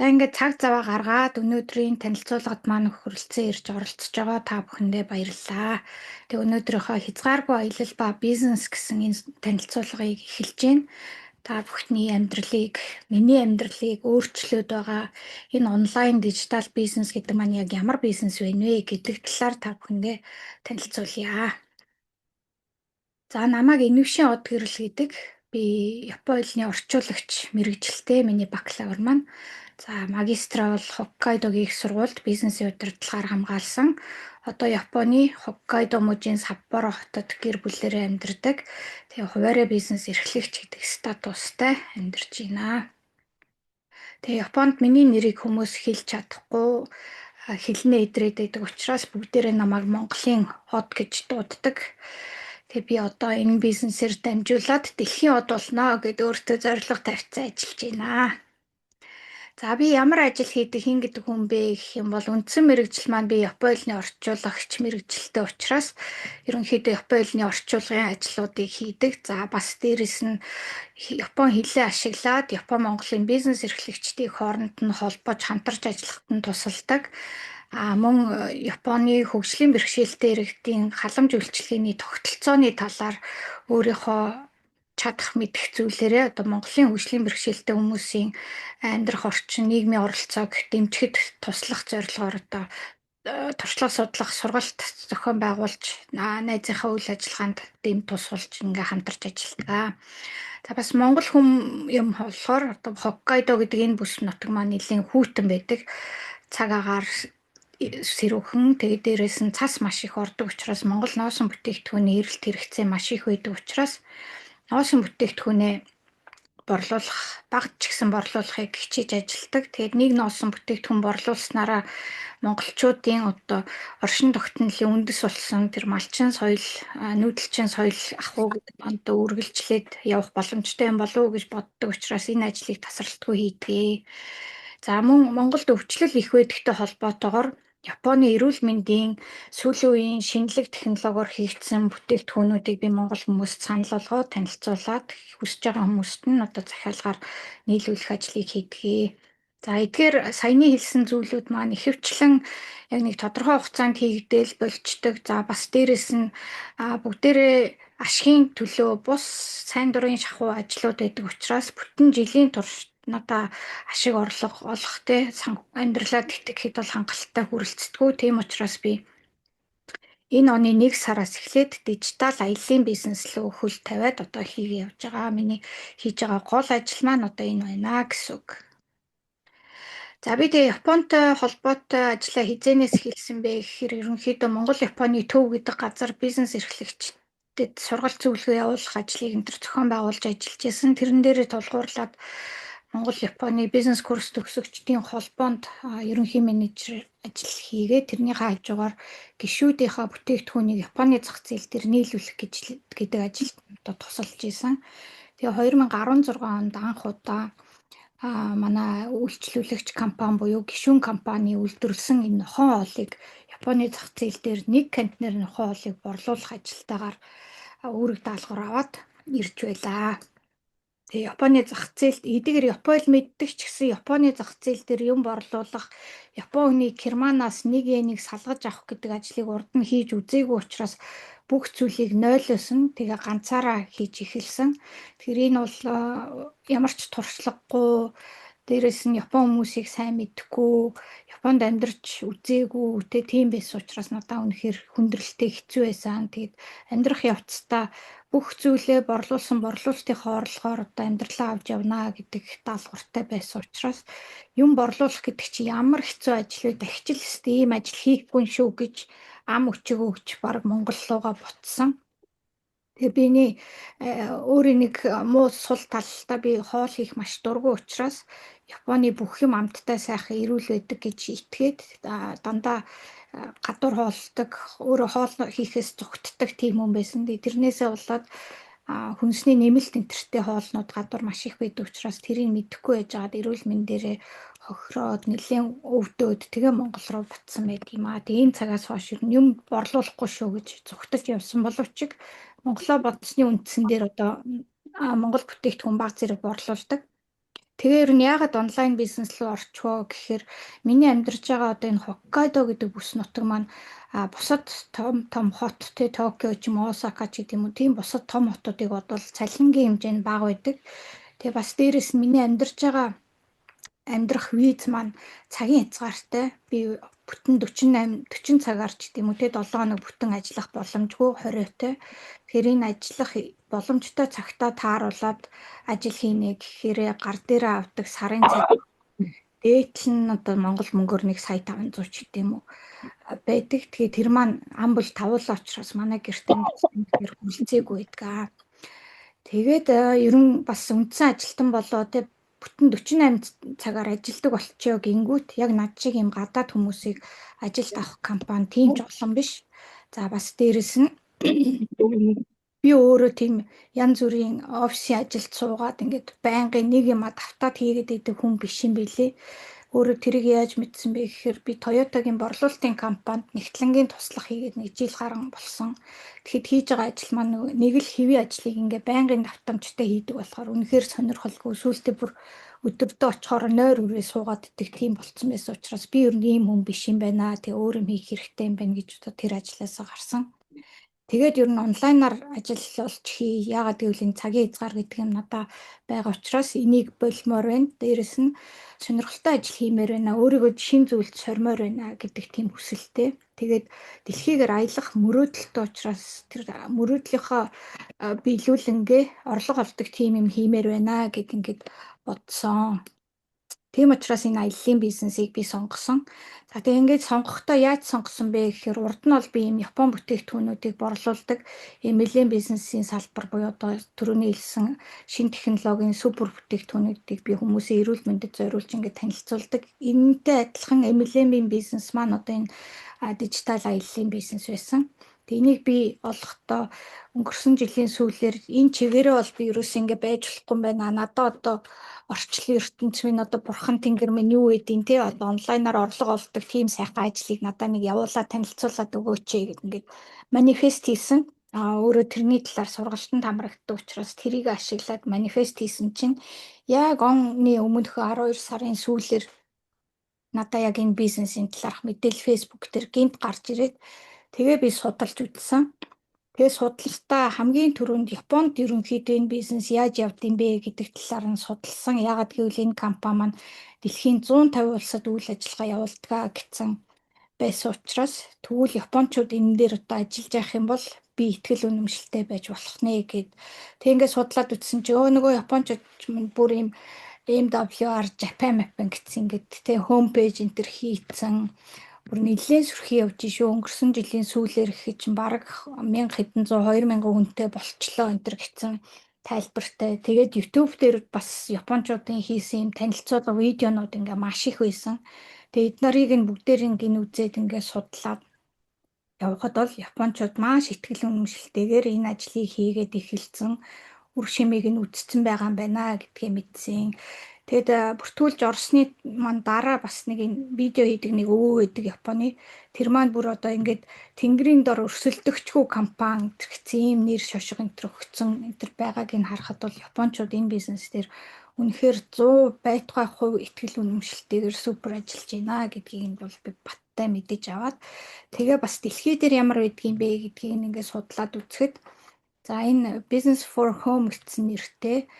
За ингээд цаг зав гаргаад өнөөдрийн танилцуулгад маань хүрэлцэн ирж оролцож байгаа та бүхэндээ баярлалаа. Тэг өнөөдрийнхөө хязгааргүй аялал ба бизнес гэсэн энэ танилцуулгыг эхэлж байна. Та бүхний амьдралыг, миний амьдралыг өөрчлөөд байгаа энэ онлайн дижитал бизнес гэдэг маань яг ямар бизнес вэ гэдэг талаар та бүхэндээ танилцуулъя. За намайг Инвшин од гэрэл гэдэг. Би Японы хэлний орчуулагч мэргэжилтэй миний бакалавр маань. За магистраа бол Хоккайдогийн их сургуульд бизнесийн удирдлагаар хамгаалсан. Одоо Японы Хоккайдо мужийн Саппоро хотод гэр бүлээрээ амьдардаг. Тэгээ хуваарай бизнес эрхлэгч гэдэг статустай амьдарч байна. Тэгээ Японд миний нэрийг хүмүүс хэлж чадахгүй хэлнээ идрээдэг учраас бүгдээрээ намайг Монголын од гэж дууддаг. Тэгээ би одоо энэ бизнесээр дамжуулаад дэлхийн од болно гэдээ өөртөө зорилго тавьсан ажиллаж байна. За би ямар ажил хийдэг хин гэдэг хүн бэ гэх юм бол үндсэн мэргэжил маань би Японы хэлний орчуулагч мэргэжилтэй учраас ерөнхийдөө Японы хэлний орчуулгын ажлуудыг хийдэг. За бас дээрэс нь Япон хэлээ ашиглаад Япон Монголын бизнес эрхлэгчдийн хооронд нь холбож хамтарч ажиллахад нь тусалдаг. Мөн Японы хөгжлийн бэрхшээлтэй иргэдийн халамж үйлчилгээний тогтолцооны талаар өөрийнхөө чадах мэдэх зүйлээрээ одоо Монголын хөгжлийн бэрхшээлтэй хүмүүсийн амьдрах орчин, нийгмийн оролцоог дэмжихэд туслах зорилгоор одоо туршлага судлах сургалт зохион байгуулж найзынхаа үйл ажиллагаанд дэм тусалж ингээ хамтарч ажилладаг. За бас Монгол хүн юм болохоор одоо Хоккайдо гэдэг энэ бүс нутаг маань нэлийн хүйтэн байдаг. Цаг агаар сэрүүхэн тэгээд дээрээс нь цас маш их ордог учраас Монгол ноосон бүтээгдэхүүний эрэлт хэрэгцээ маш их байдаг учраас ноосон бүтээгдэхүүнээ борлуулах, багц ч гэсэн борлуулахыг хичээж ажилдаг. Тэгээд нэг ноосон бүтээгдэхүүн борлуулснараа монголчуудын одоо оршин тогтнолын үндэс болсон тэр малчин соёл, нүүдэлчин соёл ахуй гэдэг одоо үргэлжлээд явах боломжтой юм болов уу гэж боддог учраас энэ ажлыг тасралтгүй хийдэг. За мөн Монголд өвчлөл их байдагтай холбоотойгоор Японы эрүүл мэндийн сүүлийн үеийн шинжлэх технологиор хийгдсэн бүтээгдэхүүнүүдийг би монгол хүмүүст санал болгоод танилцуулаад хүсэж байгаа хүмүүст нь одоо захиалгаар нийлүүлэх ажлыг хийдэг. За эдгээр саяны хэлсэн зүйлүүд маань ихэвчлэн яг нэг тодорхой хугацаанд хийгдээл болждог. За бас дээрэс нь бүгдээрээ ашигын төлөө бус сайн дурын шахуу ажлууд байдаг учраас бүтэн жилийн турш надаа ашиг орлого олох амьдралаа тэтгэхэд бол хангалттай хүрэлцдэггүй. Тийм учраас би энэ оны 1 сараас эхлээд дижитал аяллаа бизнес рүү хөл тавиад одоо хийгээ явж байгаа. Миний хийж байгаа гол ажил маань одоо энэ байна гэсэн үг. За би тэгээ Японтой холбоотой ажлаа хизээнээс эхэлсэн бэ гэхээр ерөнхийдөө Монгол Японы төв гэдэг газар бизнес эрхлэгчдэд сургалт зөвлөгөө явуулах ажлыг энэ төр зохион байгуулж ажиллаж байсан. Тэрэн дээрээ тулгуурлаад Монгол Японы бизнес курс төгсөгчдийн холбоонд ерөнхий менежер ажил хийгээ тэрнийхээ хажуугаар гишүүдийнхээ бүтээгдэхүүнийг Японы зах зээл дээр нийлүүлэх гэдэг ажилд тусалж исэн. Тэгээ 2016 онд анх удаа манай үйлчлүүлэгч компани буюу гишүүн компани үйлдвэрлэсэн энэ нохой хоолыг Японы зах зээл дээр нэг контейнер нохой хоолыг борлуулах ажилтаагаар үүрэг даалгавар аваад ирж байлаа. Тэгээ Японы зах зээлд эдгээр Японы мэддэг ч гэсэн Японы зах зээл дээр юм борлуулах, Японы керманаас 1 йенийг салгаж авах гэдэг ажлыг урд нь хийж үзээгүй учраас бүх зүйлийг нойлоос нь тэгээ ганцаараа хийж эхэлсэн. Тэгэхээр энэ бол ямар ч туршлагагүй, дээрэс нь Япон хүмүүсийг сайн мэдхгүй, Японд амьдарч үзээгүй тийм байсан учраас надад үнэхээр хүндрэлтэй хэцүү байсан. Тэгээд амьдрах явцдаа бүх зүйлээ борлуулсан борлуулалтынхаа орлогоор одоо амьдралаа авч явна гэдэг даалгавартай байсан учраас юм борлуулах гэдэг чинь ямар хэцүү ажил вэ? Дахиж л ийм ажил хийхгүй шүү гэж ам өчөг өгч баг Монгол руугаа буцсан. Тэгээ биний өөрийн нэг муу сул талтай би хоол хийх маш дургүй учраас Японы бүх юм амттай сайхан эрүүл байдаг гэж итгээд дандаа гадуур хоолдог, өөрөө хоол хийхээс зүгтдэг тийм хүн байсан. Тэрнээсээ болоод хүнсний нэмэлт энтертэй хоолнууд гадуур маш их байдаг учраас тэрийг мэдэхгүй байжгаад эрүүл мэндээрээ хохироод нэлээд өвдөөд тэгээ Монгол руу буцсан байдаг юм аа. Тэгээ энэ цагаас хойш юм борлуулахгүй шүү гэж зүгтэж явсан боловч Монголоо бодсны үндсэн дээр одоо Монгол бүтээгдэхүүн баг зэрэг борлуулдаг. Тэгэхээр нь яагаад онлайн бизнес руу орчихвоо гэхээр миний амьдарч байгаа одоо энэ Хоккайдо гэдэг бүс нутаг маань бусад том хот Токио ч юм уу Осака ч гэдэг юм уу тийм бусад том хотуудыг бодвол цалингийн хэмжээ нь бага байдаг. Тэгээ бас дээрэс нь миний амьдрах виз маань цагийн хязгаартай. Би бүтэн 40 цагаар ч гэдэм үү те 7 хоног бүтэн ажиллах боломжгүй 20-той. Тэгэхээр энэ ажиллах боломжтой цагтаа тааруулаад ажил хийнэ гэхээр гар дээрээ авдаг сарын цаг дээдл нь одоо Монгол мөнгөөр 1,500 ч гэдэм үү байдаг. Тэгээ тэр маань ам бол тавуулаа учраас манай гэртээ тэр хүлцээгүй байдаг. Тэгээд ерөн бас үндсэн ажилтан болоо те бүтэн 48 цагаар ажилдаг болчихё гингүүт яг над шиг юм гадаад хүмүүсийг ажилд авах компани тийм ч олон биш. За бас дээрэс нь би өөрөө тийм янз бүрийн офисын ажилд суугаад ингээд байнгын нэг юм давтаад хийгээд идэг хүн биш юм билээ. Өөрөө тэрийг яаж мэдсэн бэ гэхээр би Toyota-гийн борлуулалтын компанид нэгтлэнгийн туслах хийгээд 1 жил гарan болсон. Тэгэхэд хийж байгаа ажил маань нэг л хэвийн ажлыг ингээ байнгын давтамжтай хийдэг болохоор үнэхээр сонирхолгүй. Сүүлдээ бүр өдөртөө очихоор нойр үрээ суугаад идэх тийм болцсон байсан учраас би ер нь ийм хүн биш юм байна. Тэгээ өөр юм хийх хэрэгтэй юм байна гэж бодоод тэр ажлаасаа гарсан. Тэгээд ер нь онлайнаар ажил олж хий. Яагаад гэвэл энэ цагийн хязгаар гэдэг юм надад байгаа учраас энийг болмоор байна. Дээрэс нь сонирхолтой ажил хиймээр байна. Өөрийгөө шин зүйлд сормоор байна гэдэг тийм хүсэлтэй. Тэгээд дэлхийгээр аялах мөрөөдөлтөй учраас тэр мөрөөдлийнхөө биелүүлэнгээ орлого олдог тийм юм хиймээр байна гэд ингээд бодсон. Тийм учраас энэ аяллаа бизнесийг би сонгосон. За тэгээ ингээд сонгохдоо яаж сонгосон бэ гэхээр урд нь бол би юм Япон бүтээгдэхүүнүүдийг борлуулдаг MLM бизнесийн салбар буюу одоо түрүүний хэлсэн шинэ технологийн супер бүтээгдэхүүнүүдийг би хүмүүсийн эрүүл мэндэд зориулж ингээд танилцуулдаг. Энэтэй адилхан MLM-ийн бизнес маань одоо энэ дижитал аяллаа бизнес байсан. Тэгээ энийг би олохдоо өнгөрсөн жилийн сүүлээр энэ чигээрээ бол би ерөөс ингэ байж болохгүй юм байна. Надад одоо орчлон ертөнц минь одоо бурхан тэнгэр минь юу гэдин те одоо онлайнаар орлого олдог тийм сайхан ажлыг надад нэг явуулаад танилцуулаад өгөөч гэд ингээд манифест хийсэн. Өөрөө тэрний талаар сургалтанд хамрагддаг учраас тэрийг ашиглаад манифест хийсэн чинь яг оны өмнөх 12 сарын сүүлээр надад яг энэ бизнесийн талаарх мэдээлэл фэйсбુક дээр гинт гарч ирээд тэгээ би судалж үзсэн. Тэгээ судлалтаа хамгийн түрүүнд Японд ерөнхийдөө энэ бизнес яаж явдсан бэ гэдэг талаар нь судалсан. Яагаад гэвэл энэ компани маань дэлхийн 150 улсад үйл ажиллагаа явуулдаг гэсэн байсан учраас тэгвэл японочууд энэ дээр одоо ажиллаж явах юм бол би итгэл үнэмшилтэй байж болох нэ гэд. Тэг ингээд судлаад үзсэн чи нөгөө японочууд бүр ийм MWR Japan Mapping гэсэн ингээд тэг хоум пэйж энэ төр хийцэн бүр нэлээд сүрхий явж шүү. Өнгөрсөн жилийн сүүлээр их чинь бараг 1000 хэдэн 2000 хүнтэй болчлоо энэ төр гэсэн тайлбартай. Тэгээд YouTube дээр бас японочдын хийсэн юм танилцуулга видеонууд ингээ маш их байсан. Тэгээд эд нарыг нь бүгдээрийг нь үзээд ингээ судлаад явхад бол японочууд маш ихтгэл үнэмшилтэйгээр энэ ажлыг хийгээд эхэлсэн. Үр шимийг нь үтцсэн байгаа юм байна гэдгийг мэдсэн. Тэгэд бүртгүүлж орсны маань дараа бас нэг энэ видео хийдэг нэг өвөө гэдэг Японы тэр маань бүр одоо ингээд тэнгэрийн дор өрсөлдөгчгүй компани гэсэн ийм нэр шошго энэ төр өгсөн энэ төр байгааг нь харахад бол японочууд энэ бизнес дээр үнэхээр 100 байтугай хувь ихтгэл үнэмшилтэйгээр супер ажиллаж байна гэдгийг нь бол би баттай мэдэж аваад тэгээ бас дэлхий дээр ямар байдгийг бэ гэдгийг ингээд судлаад үзэхэд за энэ Business for Home гэсэн нэртэй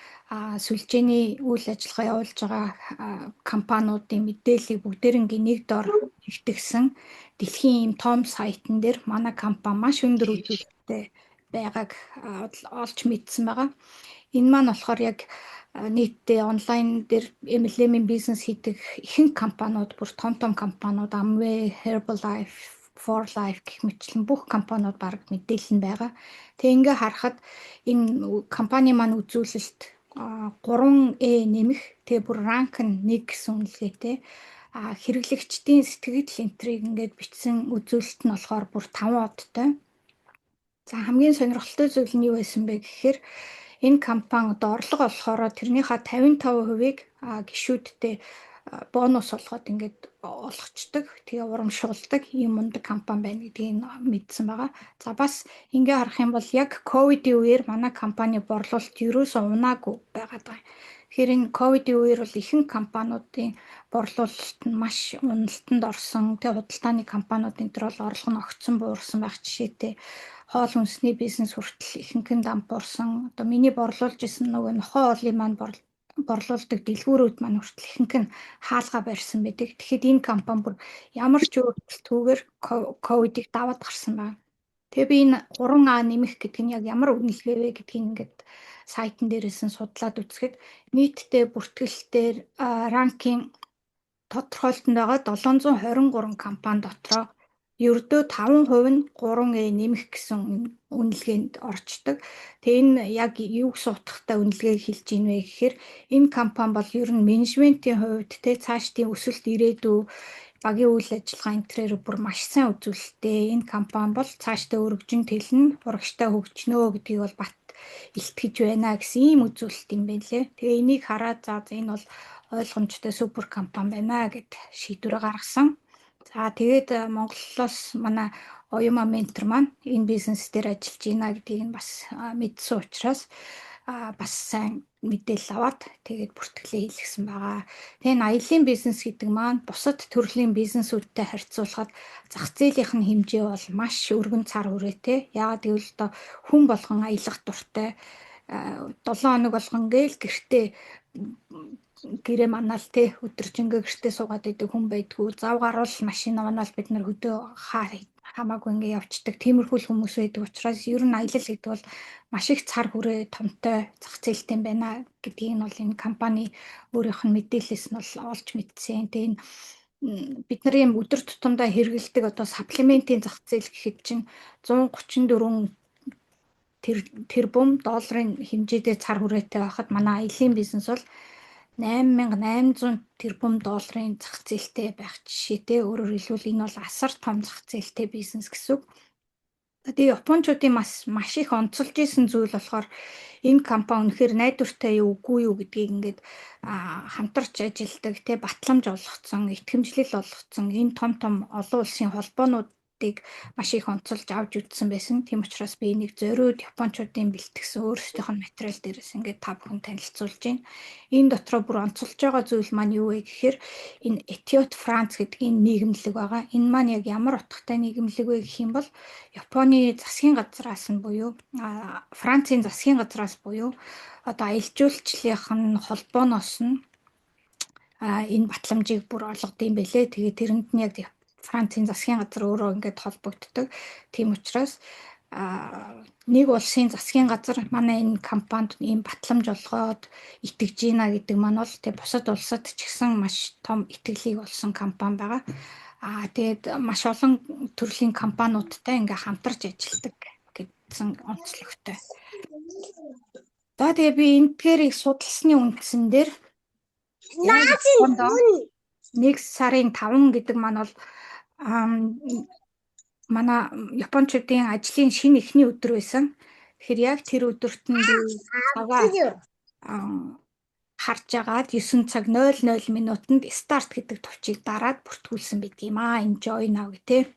сүлжээний үйл ажиллагаа явуулж байгаа компаниудын мэдээллийг бүгдээрингийн нэг дор нэгтгэсэн дэлхийн ийм том сайтн дээр манай компани маш өндөр үзүүлэлттэй байгааг олж мэдсэн байгаа. Энэ маань болохоор яг нийтдээ онлайн дээр MLM-ийн бизнес хийдэг ихэнх компаниуд бүр том компаниуд Amway, Herbalife, For Life гэх мэтлэн бүх компаниуд баг мэдээлэл нь байгаа. Тэгээ ингээ харахад энэ компани маань үзүүлэлт 3E нэмэх тэгээ бүр ранк нь 1 гэсэн үнэлгээтэй хэрэглэгчдийн сэтгэл энтрийг ингээд бичсэн үзүүлэлт нь болохоор бүр 5 одтой. За хамгийн сонирхолтой зүйл нь юу байсан бэ гэхээр энэ компани одоо орлого олохоор тэрнийхээ 55%-ийг гишүүдтэй бонус олгоод ингээд олгочдөг. Тэгээ урамшуулдаг ийм мундаг компани байна гэдгийг мэдсэн байгаа. За бас ингээ харах юм бол яг ковидын үеэр манай компани борлуулалт ерөөсөө унаагүй байгаад байгаа. Тэгэхээр энэ ковидын үеэр бол ихэнх компаниудын борлуулалт нь маш уналтанд орсон. Тэгээ худалдааны компаниудын төр бол орлого нь огцон буурсан байх жишээтэй. Хоол хүнсний бизнес хүртэл ихэнх нь дампуурсан. Одоо миний борлуулж исэн нөгөө нохой оолын маань борлуулдаг дэлгүүрүүд маань хүртэл ихэнх нь хаалгаа барьсан байдаг. Тэгэхэд энэ компани бүр ямар ч өөрчлөлтгүйгээр ковидыг даваад гарсан байна. Тэгээ би энэ 3А нэмэх гэдэг нь яг ямар үнэлгээ вэ гэдгийг ингээд сайтн дээрээс нь судлаад үзэхэд нийтдээ бүртгэлтээр ранкинг тодорхойлтод байгаа 723 компани дотроо ердөө 5% нь 3A нэмэх гэсэн үнэлгээнд орчдөг. Тэгээ энэ яг юуг суутахтай үнэлгээг хэлж ийн вэ гэхээр энэ компани бол ер нь менежментийн хувьд цаашдын өсөлт ирээдүй багийн үйл ажиллагаа энтрээр бүр маш сайн үзүүлэлттэй. Энэ компани бол цаашдаа өргөжин тэлнэ, урагштай хөгжнөө гэдгийг бол бат илтгэж байна гэсэн ийм үзүүлэлт юм байна лээ. Тэгээ энийг хараад за энэ бол ойлгомжтой супер компани байна гэд шийдвэр гаргасан. За тэгээд Монголоос манай оюума ментор маань энэ бизнес дээр ажиллаж байна гэдгийг нь бас мэдсэн учраас бас сайн мэдээлэл аваад тэгээд бүртгэлээ хийлгэсэн байгаа. Тэгээ энэ аялын бизнес гэдэг маань бусад төрлийн бизнесүүдтэй харьцуулахад зах зээлийнх нь хэмжээ бол маш өргөн цар хүрээтэй. Яагаад гэвэл одоо хүн болгон аялах дуртай 7 хоног болгон гээл гэрээ манаал өдөржингөө гэртээ суугаад идэг хүн байдгүй. Зав гарвал машин унаал бид нар хөдөө хамаагүй ингээ явцдаг. Тиймэрхүү хүмүүс байдаг учраас ер нь аялал гэдэг бол маш их цар хүрээ томтой зах зээлтэй байна гэдгийг нь бол энэ компани өөрийнх нь мэдээлэлээс нь бол олж мэдсэн. Тэгээ энэ бид нарын өдөр тутамдаа хэрэглэдэг одоо саплиментийн зах зээл гэхэд чинь 134 тэрбум долларын хэмжээтэй цар хүрээтэй байхад манай аялын бизнес бол 8800 тэрбум долларын зах зээлтэй байх жишээтэй. Өөрөөр хэлбэл энэ бол асар том зах зээлтэй бизнес гэсэн үг. Тэгээ Япончуудын маш их онцолж исэн зүйл болохоор энэ компани үнэхээр найдвартай юу үгүй юу гэдгийг ингээд хамтарч ажилдаг, батламж олгоцсон, итгэмжлэл олгоцсон энэ том олон улсын холбоонуудыг маш их онцолж авч үзсэн байсан. Тийм учраас би энийг зориуд Япончуудын бэлтгэсэн өөрсдийнх нь материал дээрээс ингээд та бүхэн танилцуулж байна. Энэ дотроо бүр онцолж байгаа зүйл маань юу вэ гэхээр энэ Этиот Франц гэдэг энэ нийгэмлэг байгаа. Энэ маань яг ямар утгатай нийгэмлэг вэ гэх юм бол Японы засгийн газраас нь буюу Францын засгийн газраас буюу одоо аялал жуулчлалын холбооноос нь энэ батламжийг бүр олгодог юм байлээ. Тэгээ тэрэнд нь яг Францын засгийн газар өөрөө ингээд холбогддог. Тийм учраас нэг улсын засгийн газар манай энэ компанид ийм батламж олгоод итгэж гинэ гэдэг маань бол бусад улсад ч гэсэн маш том итгэлийг олсон компани байгаа. Тэгээд маш олон төрлийн компаниудтай ингээ хамтарч ажилладаг гэсэн онцлогтой. За тэгээ би энтгээрийг судалсны үндсэн дээр нэг сарын 5 гэдэг маань бол манай Япончуудын ажлын шинэ эхний өдөр байсан. Тэгэхээр яг тэр өдөрт нь би цагаа харж агаад 9 цаг 00 минутанд старт гэдэг товчийг дараад бүртгүүлсэн байдаг юм enjoy now гэх.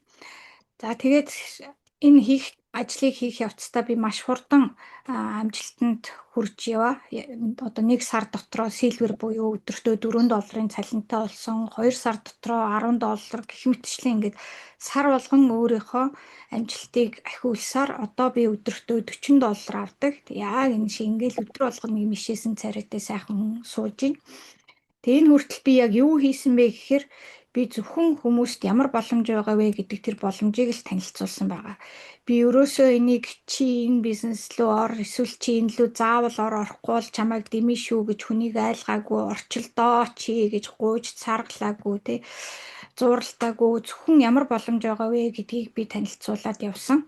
За тэгээд энэ ажлыг хийх явцдаа би маш хурдан амжилтанд хүрч яваа. Одоо 1 сар дотроо silver буюу өдөртөө 4 долларын цалинтай болсон. 2 сар дотроо 10 доллар гэх мэтчлэн ингээд сар болгон өөрийнхөө амжилтыг ахиулсаар одоо би өдөртөө 40 доллар авдаг. Яг энэ шиг ингээд өдөр болгон нэг мишээсэн царайтай сайхан сууж байна. Тэгээ энэ хүртэл би яг юу хийсэн бэ гэхээр би зөвхөн хүмүүст ямар боломж байгаа вэ гэдэг тэр боломжийг л танилцуулсан байгаа. Би ерөөсөө энийг чи энэ бизнес рүү ор, эсвэл чи энэ лүү заавал орохгүй бол чамайг дэмий шүү гэж хүнийг айлгаагүй, орчилдоо чи гэж гуйж царглаагүй, зууралтаагүй, зөвхөн ямар боломж байгаа вэ гэдгийг би танилцуулаад явсан.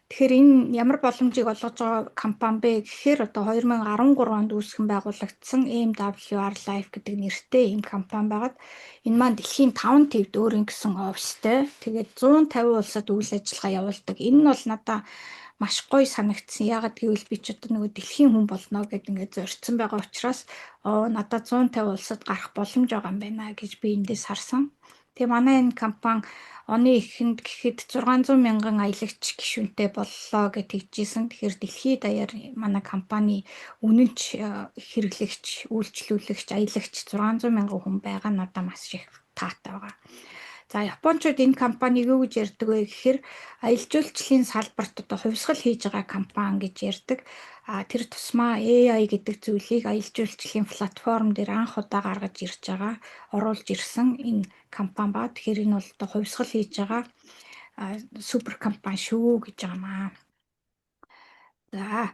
Тэгэхээр энэ ямар боломжийг олгож байгаа компани бэ гэхээр одоо 2013 онд үүсгэн байгуулагдсан MWR Life гэдэг нэртэй ийм компани байгаад энэ маань дэлхийн 5 төвд өөрийн гэсэн офистэй. Тэгээд 150 улсад үйл ажиллагаа явуулдаг. Энэ нь бол надад маш гоё санагдсан. Яагаад гэвэл би ч одоо нөгөө дэлхийн хүн болно гэдэг ингээд зорьсон байгаа учраас надад 150 улсад гарах боломж байгаа юм байна гэж би эндээс харсан. Тэгээ манай энэ компани оны эхэнд гэхэд 600 мянган аялагч гишүүнтэй боллоо гэж тэгжсэн. Тэгэхээр дэлхийд даяар манай компани үнэнч хэрэглэгч, үйлчлүүлэгч, аялагч 600 мянган хүн байгаа надад маш их таатай байгаа. За Япончууд энэ компаниг юу гэж ярьдаг вэ гэхээр аялал жуулчлалын салбарт одоо хувьсгал хийж байгаа компани гэж ярьдаг. Тэр тусмаа AI гэдэг зүйлийг аялал жуулчлалын платформ дээр анх удаа гаргаж ирж байгаа, оруулж ирсэн энэ компани ба. Тэгэхээр энэ бол одоо хувьсгал хийж байгаа супер компани шүү гэж байгаамаа. За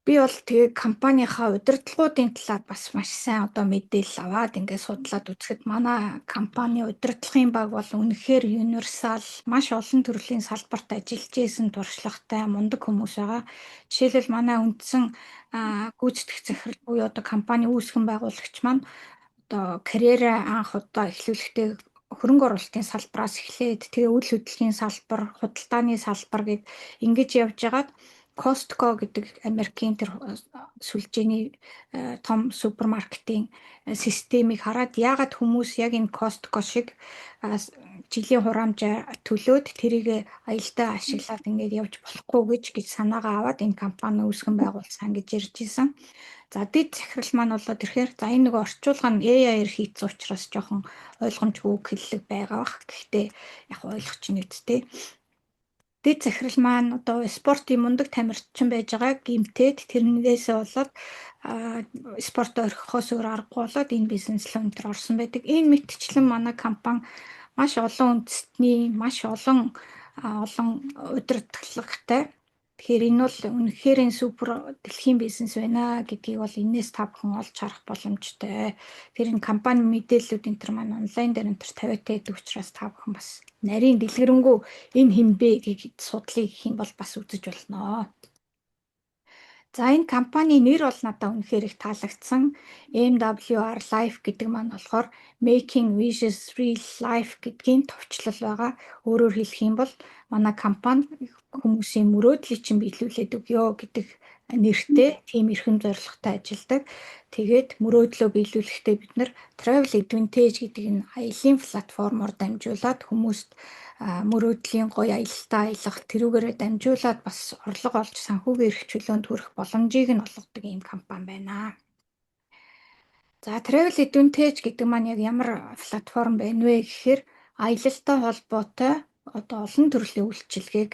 би бол тэгээ компанийнхаа удирдлагуудын талаар бас маш сайн одоо мэдээлэл аваад ингээд судлаад үзэхэд манай компани удирдлагын баг бол үнэхээр универсал, маш олон төрлийн салбарт ажиллаж исэн туршлагатай мундаг хүмүүс байгаа. Жишээлбэл манай үндсэн гүйцэтгэх захирал буюу одоо компани үүсгэн байгуулагч маань одоо карьераа анх удаа эхлүүлэхдээ хөрөнгө оруулалтын салбараас эхлээд тэгээ үйл хөдлөлийн салбар, худалдааны салбар гэд ингэж явж байгаад Costco гэдэг Америкийн тэр сүлжээний том супермаркетын системийг хараад яагаад хүмүүс яг энэ Costco шиг жилийн хураамжаа төлөөд тэрийг аялдаа ашиглаад ингээд явж болохгүй гэж санаагаа аваад энэ компани үүсгэн байгуулсан гэж ярьж исэн. За дэд захирал маань болоо тэрхээр за энэ нэг орчуулга нь AI-аар хийцэн учраас жоохон ойлгомжгүй хэллэг байгаа бах. Гэхдээ яг ойлгоч нэгдтэй. Дэд захирал маань одоо спортын мундаг тамирчин байж байгаа гимтээд тэрнээсээ болоод спорт орхихоос өөр аргагүй болоод энэ бизнес руу өнтер орсон байдаг. Энэ мэтчлэн манай компани маш олон үндэстний, маш олон удирдлагатай. Тэгэхээр энэ бол үнэхээр супер дэлхийн бизнес байна гэдгийг бол энэс та бүхэн олж харах боломжтой. Тэр энэ компани мэдээллүүд энэ төр маань онлайн дээр энэ төр тавиатай гэдэг учраас та бүхэн бас нарийн дэлгэрэнгүй энэ хин бэ гэж судлыг гэх юм бол бас үзэж болно. За энэ компани нэр бол надад үнэхээр их таалагдсан. MWR Life гэдэг маань болохоор Making Wishes Real Life гэдгийн товчлол байгаа. Өөрөөр хэлэх юм бол манай компани хүмүүсийн мөрөөдлийг чинь биелүүлээд өгөө гэдэг нэртэй тийм эрхэм зорилготой ажилладаг. Тэгээд мөрөөдлөө биелүүлэхдээ бид нар Travel Advantage гэдэг энэ аялын платформоор дамжуулаад хүмүүст мөрөөдлийн гоё аялалтаа аялах тэрүүгээрээ дамжуулаад бас орлого олж санхүүгийн эрх чөлөөнд хүрэх боломжийг нь олгодог ийм компани байна. За Travel Advantage гэдэг маань яг ямар платформ байна вэ гэхээр аялалтай холбоотой одоо олон төрлийн үйлчилгээг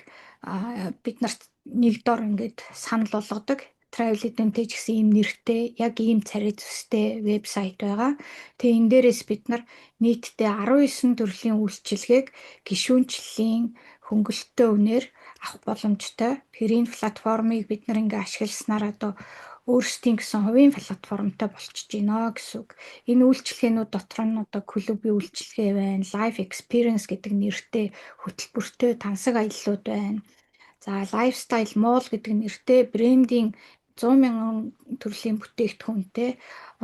бид нарт нэг дор ингээд санал болгодог. Travel Advantage гэсэн ийм нэртэй яг ийм царай зүстэй вебсайт байгаа. Тэгээ энэ дээрээс бид нар нийтдээ 19 төрлийн үйлчилгээг гишүүнчлэлийн хөнгөлөлтөө үнээр авах боломжтой. Тэгэхээр энэ платформыг бид нар ингээ ашигласнаар одоо өөрсдийн гэсэн хувийн платформтой болчихж байна гэсэн үг. Энэ үйлчилгээнүүд дотор нь одоо клубын үйлчилгээ байна, life experience гэдэг нэртэй хөтөлбөртэй тансаг аяллууд байна. За lifestyle mall гэдэг нэртэй брендинг 100 мянган төрлийн бүтээгдэхүүнтэй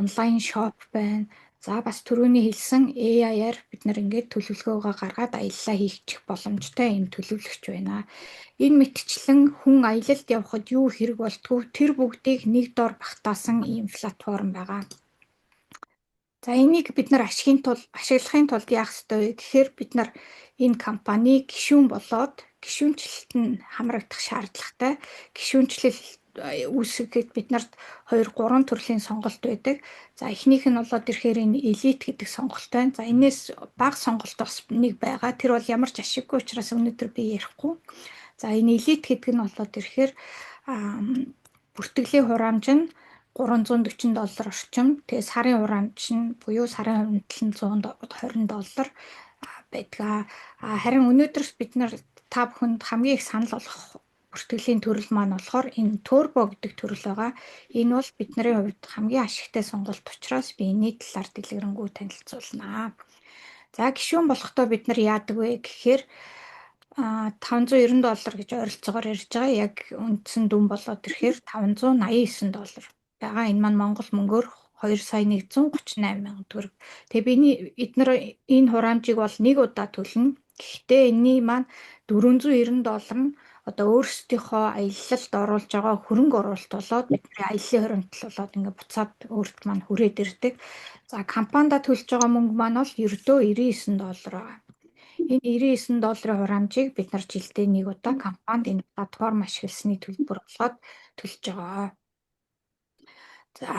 онлайн шоп байна. За бас түрүүний хэлсэн AI-аар бид нар ингээд төлөвлөгөөгөө гаргаад аяллаа хийчих боломжтой ийм төлөвлөгч байна. Энэ мэтчлэн хүн аялалд явхад юу хэрэг болтгоо тэр бүгдийг нэг дор багтаасан ийм платформ байгаа. За энийг бид нар ашиглахын тулд яах ёстой вэ гэхээр бид нар энэ компани гишүүн болоод гишүүнчлэлт нь хамрагдах шаардлагатай. Гишүүнчлэл үүсгэхэд бид нарт 2-3 төрлийн сонголт байдаг. За эхнийх нь болоод ирэхээр энэ элит гэдэг сонголт байна. За энэс бага сонголт бас нэг байгаа. Тэр бол ямар ч ашиггүй учраас өнөөдөр би ярихгүй. За энэ элит гэдэг нь болоод ирэхээр бүртгэлийн хураамж нь $340 орчим. Тэгээ сарын хураамж нь буюу сарын хувьд $120 байдаг. Харин өнөөдөр бид нар та бүхэнд хамгийн их санал болгох бүртгэлийн төрөл маань болохоор энэ турбо гэдэг төрөл байгаа. Энэ бол бидний хувьд хамгийн ашигтай сонголт учраас би энэний талаар дэлгэрэнгүй танилцуулнаа. За гишүүн болохдоо бид нар яадаг вэ гэхээр $590 гэж ойролцоогоор ярьж байгаа. Яг үндсэн дүн болоод ирэхээр $589 байгаа. Энэ маань Монгол мөнгөөр 2,138,000 төгрөг. Тэгээ бид нар энэ хураамжийг бол нэг удаа төлнө. Гэхдээ энэний маань $490 нь одоо өөрсдийнхөө аялалд оруулж байгаа хөрөнгө оруулалт болоод бидний аяллаа хуримтлал болоод ингээд буцаад өөрт маань хүрээд ирдэг. За компанида төлж байгаа мөнгө маань бол ердөө $99 байгаа. Энэ $99 хураамжийг бид нар жилдээ нэг удаа компанид энэ платформ ашигласны төлбөр болгоод төлж байгаа. За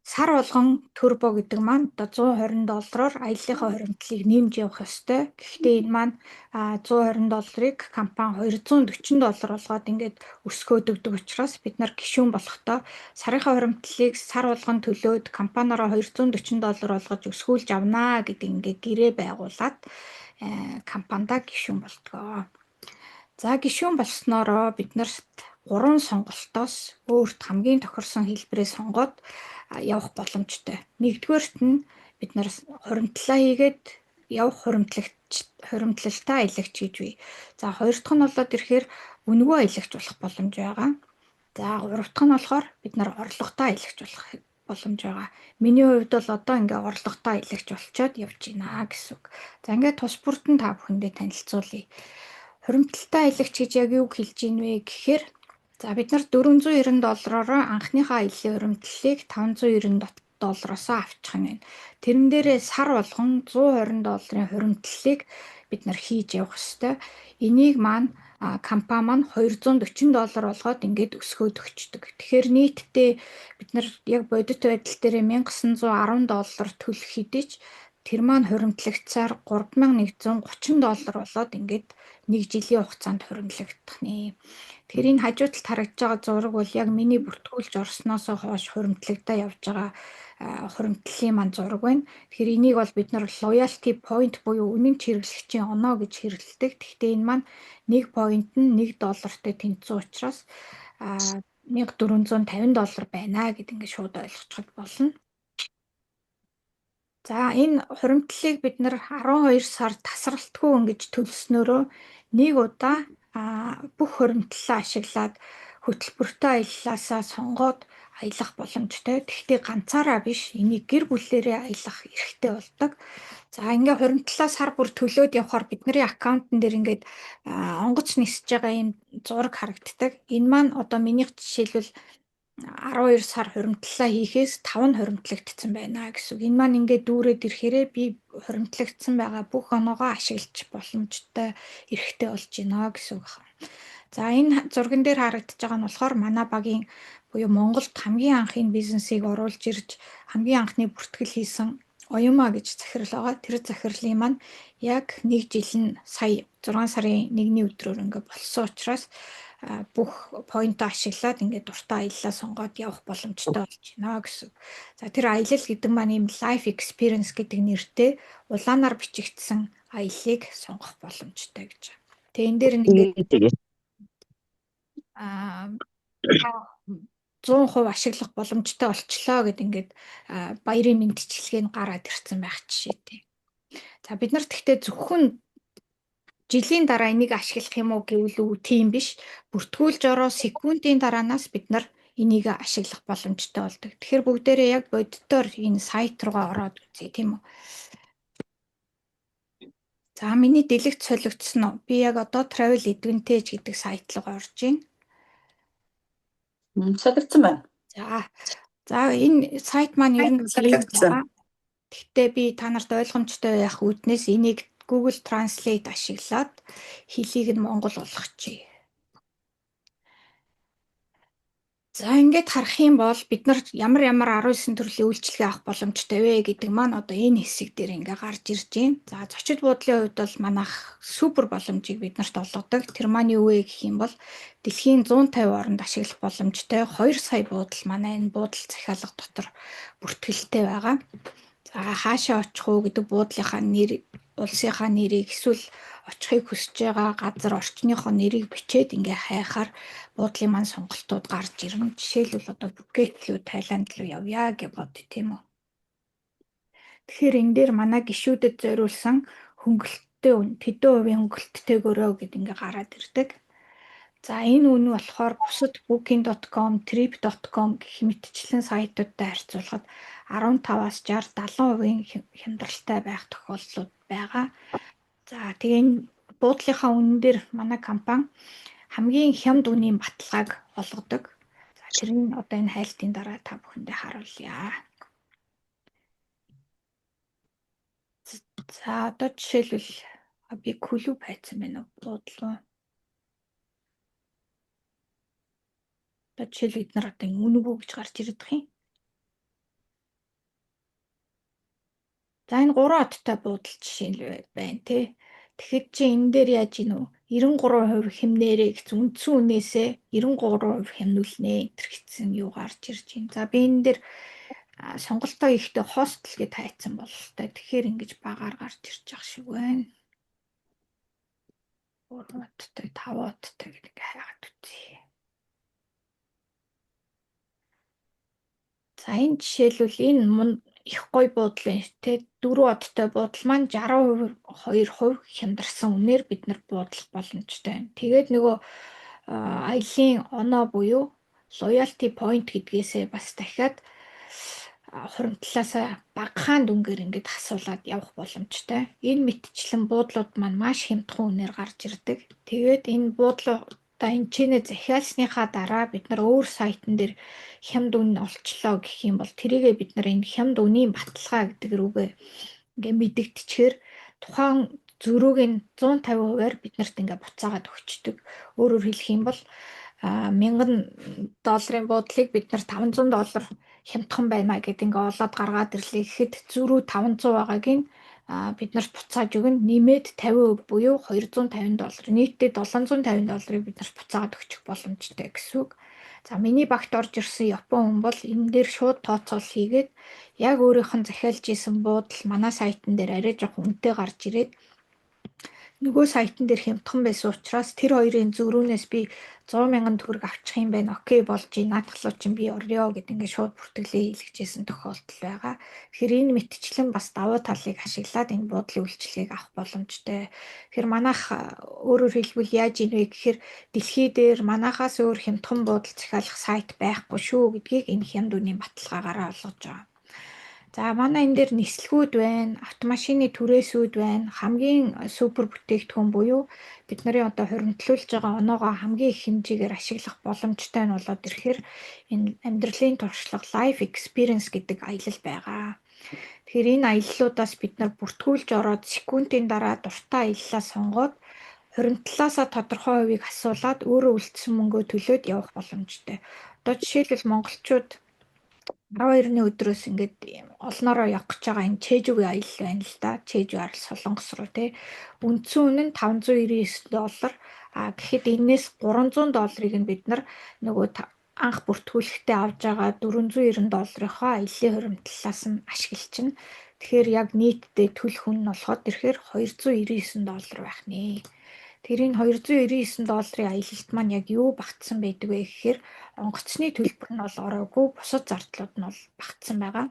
сар болгон турбо гэдэг маань одоо $120-оор аяллахаа хуримтлалыг нэмж явах ёстой. Гэхдээ энэ маань $120-ыг компани $240 болгоод ингээд өсгөөд өгдөг учраас бид нар гишүүн болохдоо сарынхаа хуримтлалыг сар болгон төлөөд компаниороо $240 болгож өсгүүлж авнаа гэдэг ингээд гэрээ байгуулад компанида гишүүн болтгоо. За гишүүн болсноороо бид нарт 3 сонголтоос өөрт хамгийн тохирсон хэлбэрээ сонгоод явах боломжтой. Нэгдүгээрт нь бид нар хуримтлалаа хийгээд явах хуримтлалтай аялагч гэж бий. За хоёр дахь нь болоод ирэхээр үнэгүй аялагч болох боломж байгаа. За гурав дахь нь болохоор бид нар орлоготой аялагч болох боломж байгаа. Миний хувьд бол одоо ингээ орлоготой аялагч болчоод явж байна гэсэн үг. За ингээ тус бүрдэн та бүхэндээ танилцуулъя. Хуримтлалтай аялагч гэж яг юу хэлж ийн вэ гэхээр за бид нар $490-оор анхныхаа аяллаа хуримтлалыг $590-оос авчих нь байна. Тэрэн дээрээ сар болгон $120-ын хуримтлалыг бид нар хийж явах ёстой. Энийг маань компани маань $240 болгоод ингээд өсгөөд өгчдөг. Тэгэхээр нийтдээ бид нар яг бодит байдал дээр $1910 төлөх хэдий ч тэр маань хуримтлагцаар $3130 болоод ингээд нэг жилийн хугацаанд хуримтлагдах нэ. Тэгэхээр энэ хажуу талд харагдж байгаа зураг бол яг миний бүртгүүлж орсноос хойш хуримтлагдаа явж байгаа хуримтлалын маань зураг байна. Тэгэхээр энийг бол бид нар loyalty point буюу үнэн хэрэглэгчийн оноо гэж хэрэглэдэг. Гэхдээ энэ маань 1 point нь $1-тэй тэнцүү учраас $1450 байна гэдэг ингээд шууд ойлгочиход болно. За энэ хуримтлалыг бид нар 12 сар тасралтгүй ингэж төлснөөрөө нэг удаа бүх хуримтлалаа ашиглаад хөтөлбөртэй аяллаасаа сонгоод аялах боломжтой. Гэхдээ ганцаараа биш, энийг гэр бүлээрээ аялах эрхтэй болдог. За ингээ хуримтлалаа сар бүр төлөөд явхаар бидний аккаунтн дээр ингээд онгоц нисэж байгаа юм зураг харагддаг. Энэ маань одоо минийх жишээлбэл 12 сар хуримтлалаа хийхээс 5 нь хуримтлагдсан байна гэсэн үг. Энэ маань ингээд дүүрээд ирэхээрээ би хуримтлагдсан байгаа бүх оноогоо ашиглаж боломжтой эрхтэй болж байна гэсэн үг. За энэ зурган дээр харагдаж байгаа нь болохоор манай багийн буюу Монголд хамгийн анх энэ бизнесийг оруулж ирж хамгийн анхны бүртгэл хийсэн Оюма гэж захирал байгаа. Тэр захирлын маань яг нэг жил нь сая 6 сарын 1-ний өдрөөр ингээд болсон учраас бүх поинтоо ашиглаад ингээд дуртай аяллаа сонгоод явах боломжтой болж байна гэсэн. За тэр аялал гэдэг маань юм life experience гэдэг нэртэй улаанаар бичигдсэн аяллыг сонгох боломжтой гэж. Тэгээ энэ дээр ингээд 100% ашиглах боломжтой болчлоо гэд ингээд баярын мэндчилгээг гараад ирсэн байх жишээ тийм. За бид нар тэгтээ зөвхөн жилийн дараа энийг ашиглах юм уу гэвэл тийм биш. Бүртгүүлж ороо секундын дараанаас бид нар энийг ашиглах боломжтой болдог. Тэгэхээр бүгдээрээ яг бодитоор энэ сайт руугаа ороод үзье тийм үү. За миний дэлгэц солигдсон уу? Би яг одоо Travel Advantage гэдэг сайт руу орж байна. Солигдсон байна. За энэ сайт маань ер нь солигдсон. Гэхдээ би та нарт ойлгомжтой байх үүднээс энийг Google Translate ашиглаад хэлийг нь монгол болгочихъя. За ингээд харах юм бол бид нар ямар 19 төрлийн үйлчилгээ авах боломжтой вэ гэдэг маань одоо энэ хэсэг дээр ингээ гарч ирж байна. За зочид буудлын хувьд бол манайх супер боломжийг биднэрт олгодог. Тэр маань юу вэ гэх юм бол дэлхийн 150 орнд ашиглах боломжтой 2 сая буудал манай энэ буудал захиалга дотор бүртгэлтэй байгаа. За хаашаа очих уу гэдэг буудлынхаа нэр, улсынхаа нэрийг эсвэл очихыг хүсэж байгаа газар орчныхоо нэрийг бичээд ингээ хайхаар буудлын маань сонголтууд гарч ирнэ. Жишээлбэл одоо Пхукет руу, Таиланд руу явъя гэж бодъё тийм үү. Тэгэхээр энэ дээр манай гишүүдэд зориулсан хөнгөлөлттэй тэдэн хувийн хөнгөлөлттэйгөрөө гэд ингээ гараад ирдэг. За энэ үн нь болохоор бусад booking.com, trip.com гэх мэтчлэн сайтуудтай харьцуулахад 15-аас 60-70% хямдралтай байх тохиолдлууд байгаа. За тэгээ энэ буудлынхаа үнэн дээр манай компани хамгийн хямд үнийн баталгааг олгодог. За тэрний одоо энэ хайлтын дараа та бүхэндээ харуулъя. За одоо жишээлбэл би клуб хайцсан байна уу? Буудлаа. Одоо жишээл бид нар одоо үнэг үү гэж гарч ирэх юм. За энэ 3 оттой буудал жишээ нь байна тий. Тэгэхэд чи энэ дээр яаж ийн үү? 93% хэмнээрээ гэсэн үндсэн үнээсээ 93% хэмнүүлнэ энэ гэсэн юу гарч ирж байна. За би энэ дээр сонголтоо ихтэй хостел гэд хайцсан бололтой. Тэгэхээр ингэж багаар гарч ирж байгаа шиг байна. 3 оттой, 5 оттой гэдэг хайгаад үзье. За энэ жишээлбэл энэ их гоё буудал байна те 4 одтой буудал маань 62% хямдарсан үнээр бид нар буудлах боломжтой байна. Тэгээд нөгөө аялын оноо буюу loyalty point гэдгээсээ бас дахиад хуримтлалаасаа багахан дүнгээр ингээд асуулаад явах боломжтой. Энэ мэтчлэн буудлууд маань маш хямдхан үнээр гарч ирдэг. Тэгээд энэ буудлуудаа энэ чинээ захиалсныхаа дараа бид нар өөр сайтн дээр хямд үн олчлоо гэх юм бол тэрийгээ бид нар энэ хямд үнийн баталгаа гэдэг рүүгээ ингээ мэдэгдчихээр тухайн зөрүүг нь 150%-аар биднэрт ингээ буцаагаад өгчдөг. Өөрөөр хэлэх юм бол $1000 буудлыг бид нар $500 хямдхан байна гэдэг ингээ олоод гаргаад ирлээ гэхэд зөрүү 500 байгааг нь бид нарт буцааж өгнө нэмээд 50% буюу $250 нийтдээ $750 бид нарт буцаагаад өгчих боломжтой гэсэн үг. За миний багт орж ирсэн Япон хүн бол энэ дээр шууд тооцоол хийгээд яг өөрийнх нь захиалж исэн буудал манай сайтн дээр арай жоох үнэтэй гарч ирээд нөгөө сайтн дээр хямдхан байсан учраас тэр хоёрын зөрүүнээс би 100,000 төгрөг авчих юм байна. Окей болж наадахлуу чинь би орё гэд ингээд шууд бүртгэлээ хийлгэжсэн тохиолдол байгаа. Тэгэхээр энэ мэтчлэн бас давуу талыг ашиглаад энэ буудлын үйлчилгээг авах боломжтой. Тэгэхээр манайх өөрөөр хэлбэл яаж ийнэ вэ гэхээр дэлхий дээр манайхаас өөр хямдхан буудал захиалах сайт байхгүй шүү гэдгийг энэ хямд үнийн баталгаагаараа олгож байгаа. За манай энэ дээр нислэгүүд байна, автомашины түрээсүүд байна. Хамгийн супер бүтээгдэхүүн буюу бид нарын одоо хуримтлуулж байгаа оноогоо хамгийн их хэмжээгээр ашиглах боломжтой нь болоод ирэхээр энэ амьдралын туршлага life experience гэдэг аялал байгаа. Тэгэхээр энэ аяллуудаас бид нар бүртгүүлж ороод секундын дараа дуртай аяллаа сонгоод хуримтлалаасаа тодорхой хувийг асуулаад өөрөө үлдсэн мөнгөө төлөөд явах боломжтой. Одоо жишээлбэл монголчууд 12-ны өдрөөс ингээд олноороо явах гэж байгаа энэ Чежүүгийн аялал байна л да. Чежүү арал Солонгос руу тий. Үндсэн үн нь $599. Гэхэд энээс $300 нь бид нар нөгөө анх бүртгүүлэхдээ авж байгаа $490-ийнхоо аяллаа хуримтлалаас нь ашиглчихна. Тэгэхээр яг нийтдээ төлөх үн нь болоход ирэхээр $299 байх нэ. Тэр энэ $299 аялалт маань яг юу багтсан байдаг вэ гэхээр онгоцны төлбөр нь бол ороогүй, бусад зардлууд нь бол багтсан байгаа.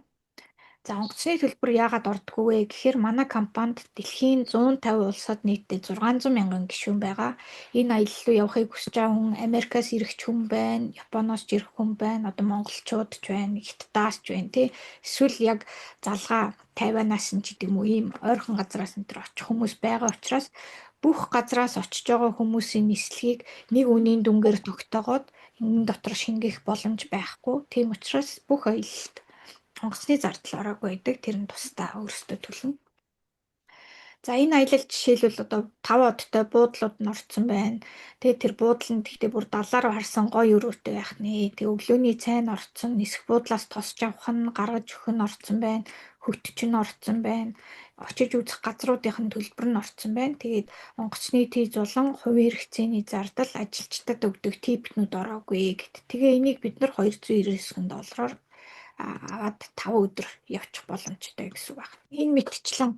За онгоцны төлбөр яагаад ордгоо вэ гэхээр манай компанид дэлхийн 150 улсад нийтдээ 600,000 гишүүн байгаа. Энэ аялал руу явахыг хүсэж байгаа хүн Америкаас ирэх хүн байна, Японоос ирэх хүн байна, одоо монголчууд ч байна, Хятадаас ч байна тий. Эсвэл яг залгаа Тайванаас нь ч гэдэг юм уу ийм ойрхон газраас энэ төр очих хүмүүс байгаа учраас бүх газраас очиж байгаа хүмүүсийн нислэгийг нэг үнийн дүнгээр тогтоогоод энэ дотор шингэх боломж байхгүй. Тийм учраас бүх аялалд онгоцны зардал ороогүй байдаг. Тэр нь тусдаа өөрсдөө төлнө. За энэ аялал жишээлбэл одоо 5 одтой буудлууд нь орцсон байна. Тэгээ тэр буудал нь гэхдээ бүр далаар харсан гоё өрөөтэй байх нэ. Тэгээ өглөөний цайн орцсон, нисэх буудлаас тосч авах нь гаргаж өгөх нь орцсон байна. Хөтч нь орцсон байна. Очиж үзэх газруудын төлбөр нь орцсон байна. Тэгээд онгоцны тийж болон хувийн хэрэгцээний зардал ажилчдад өгдөг типнүүд ороогүй гэд. Тэгээ энийг бид нар $299 аваад 5 өдөр явчих боломжтой гэсэн үг байна. Энэ мэтчлэн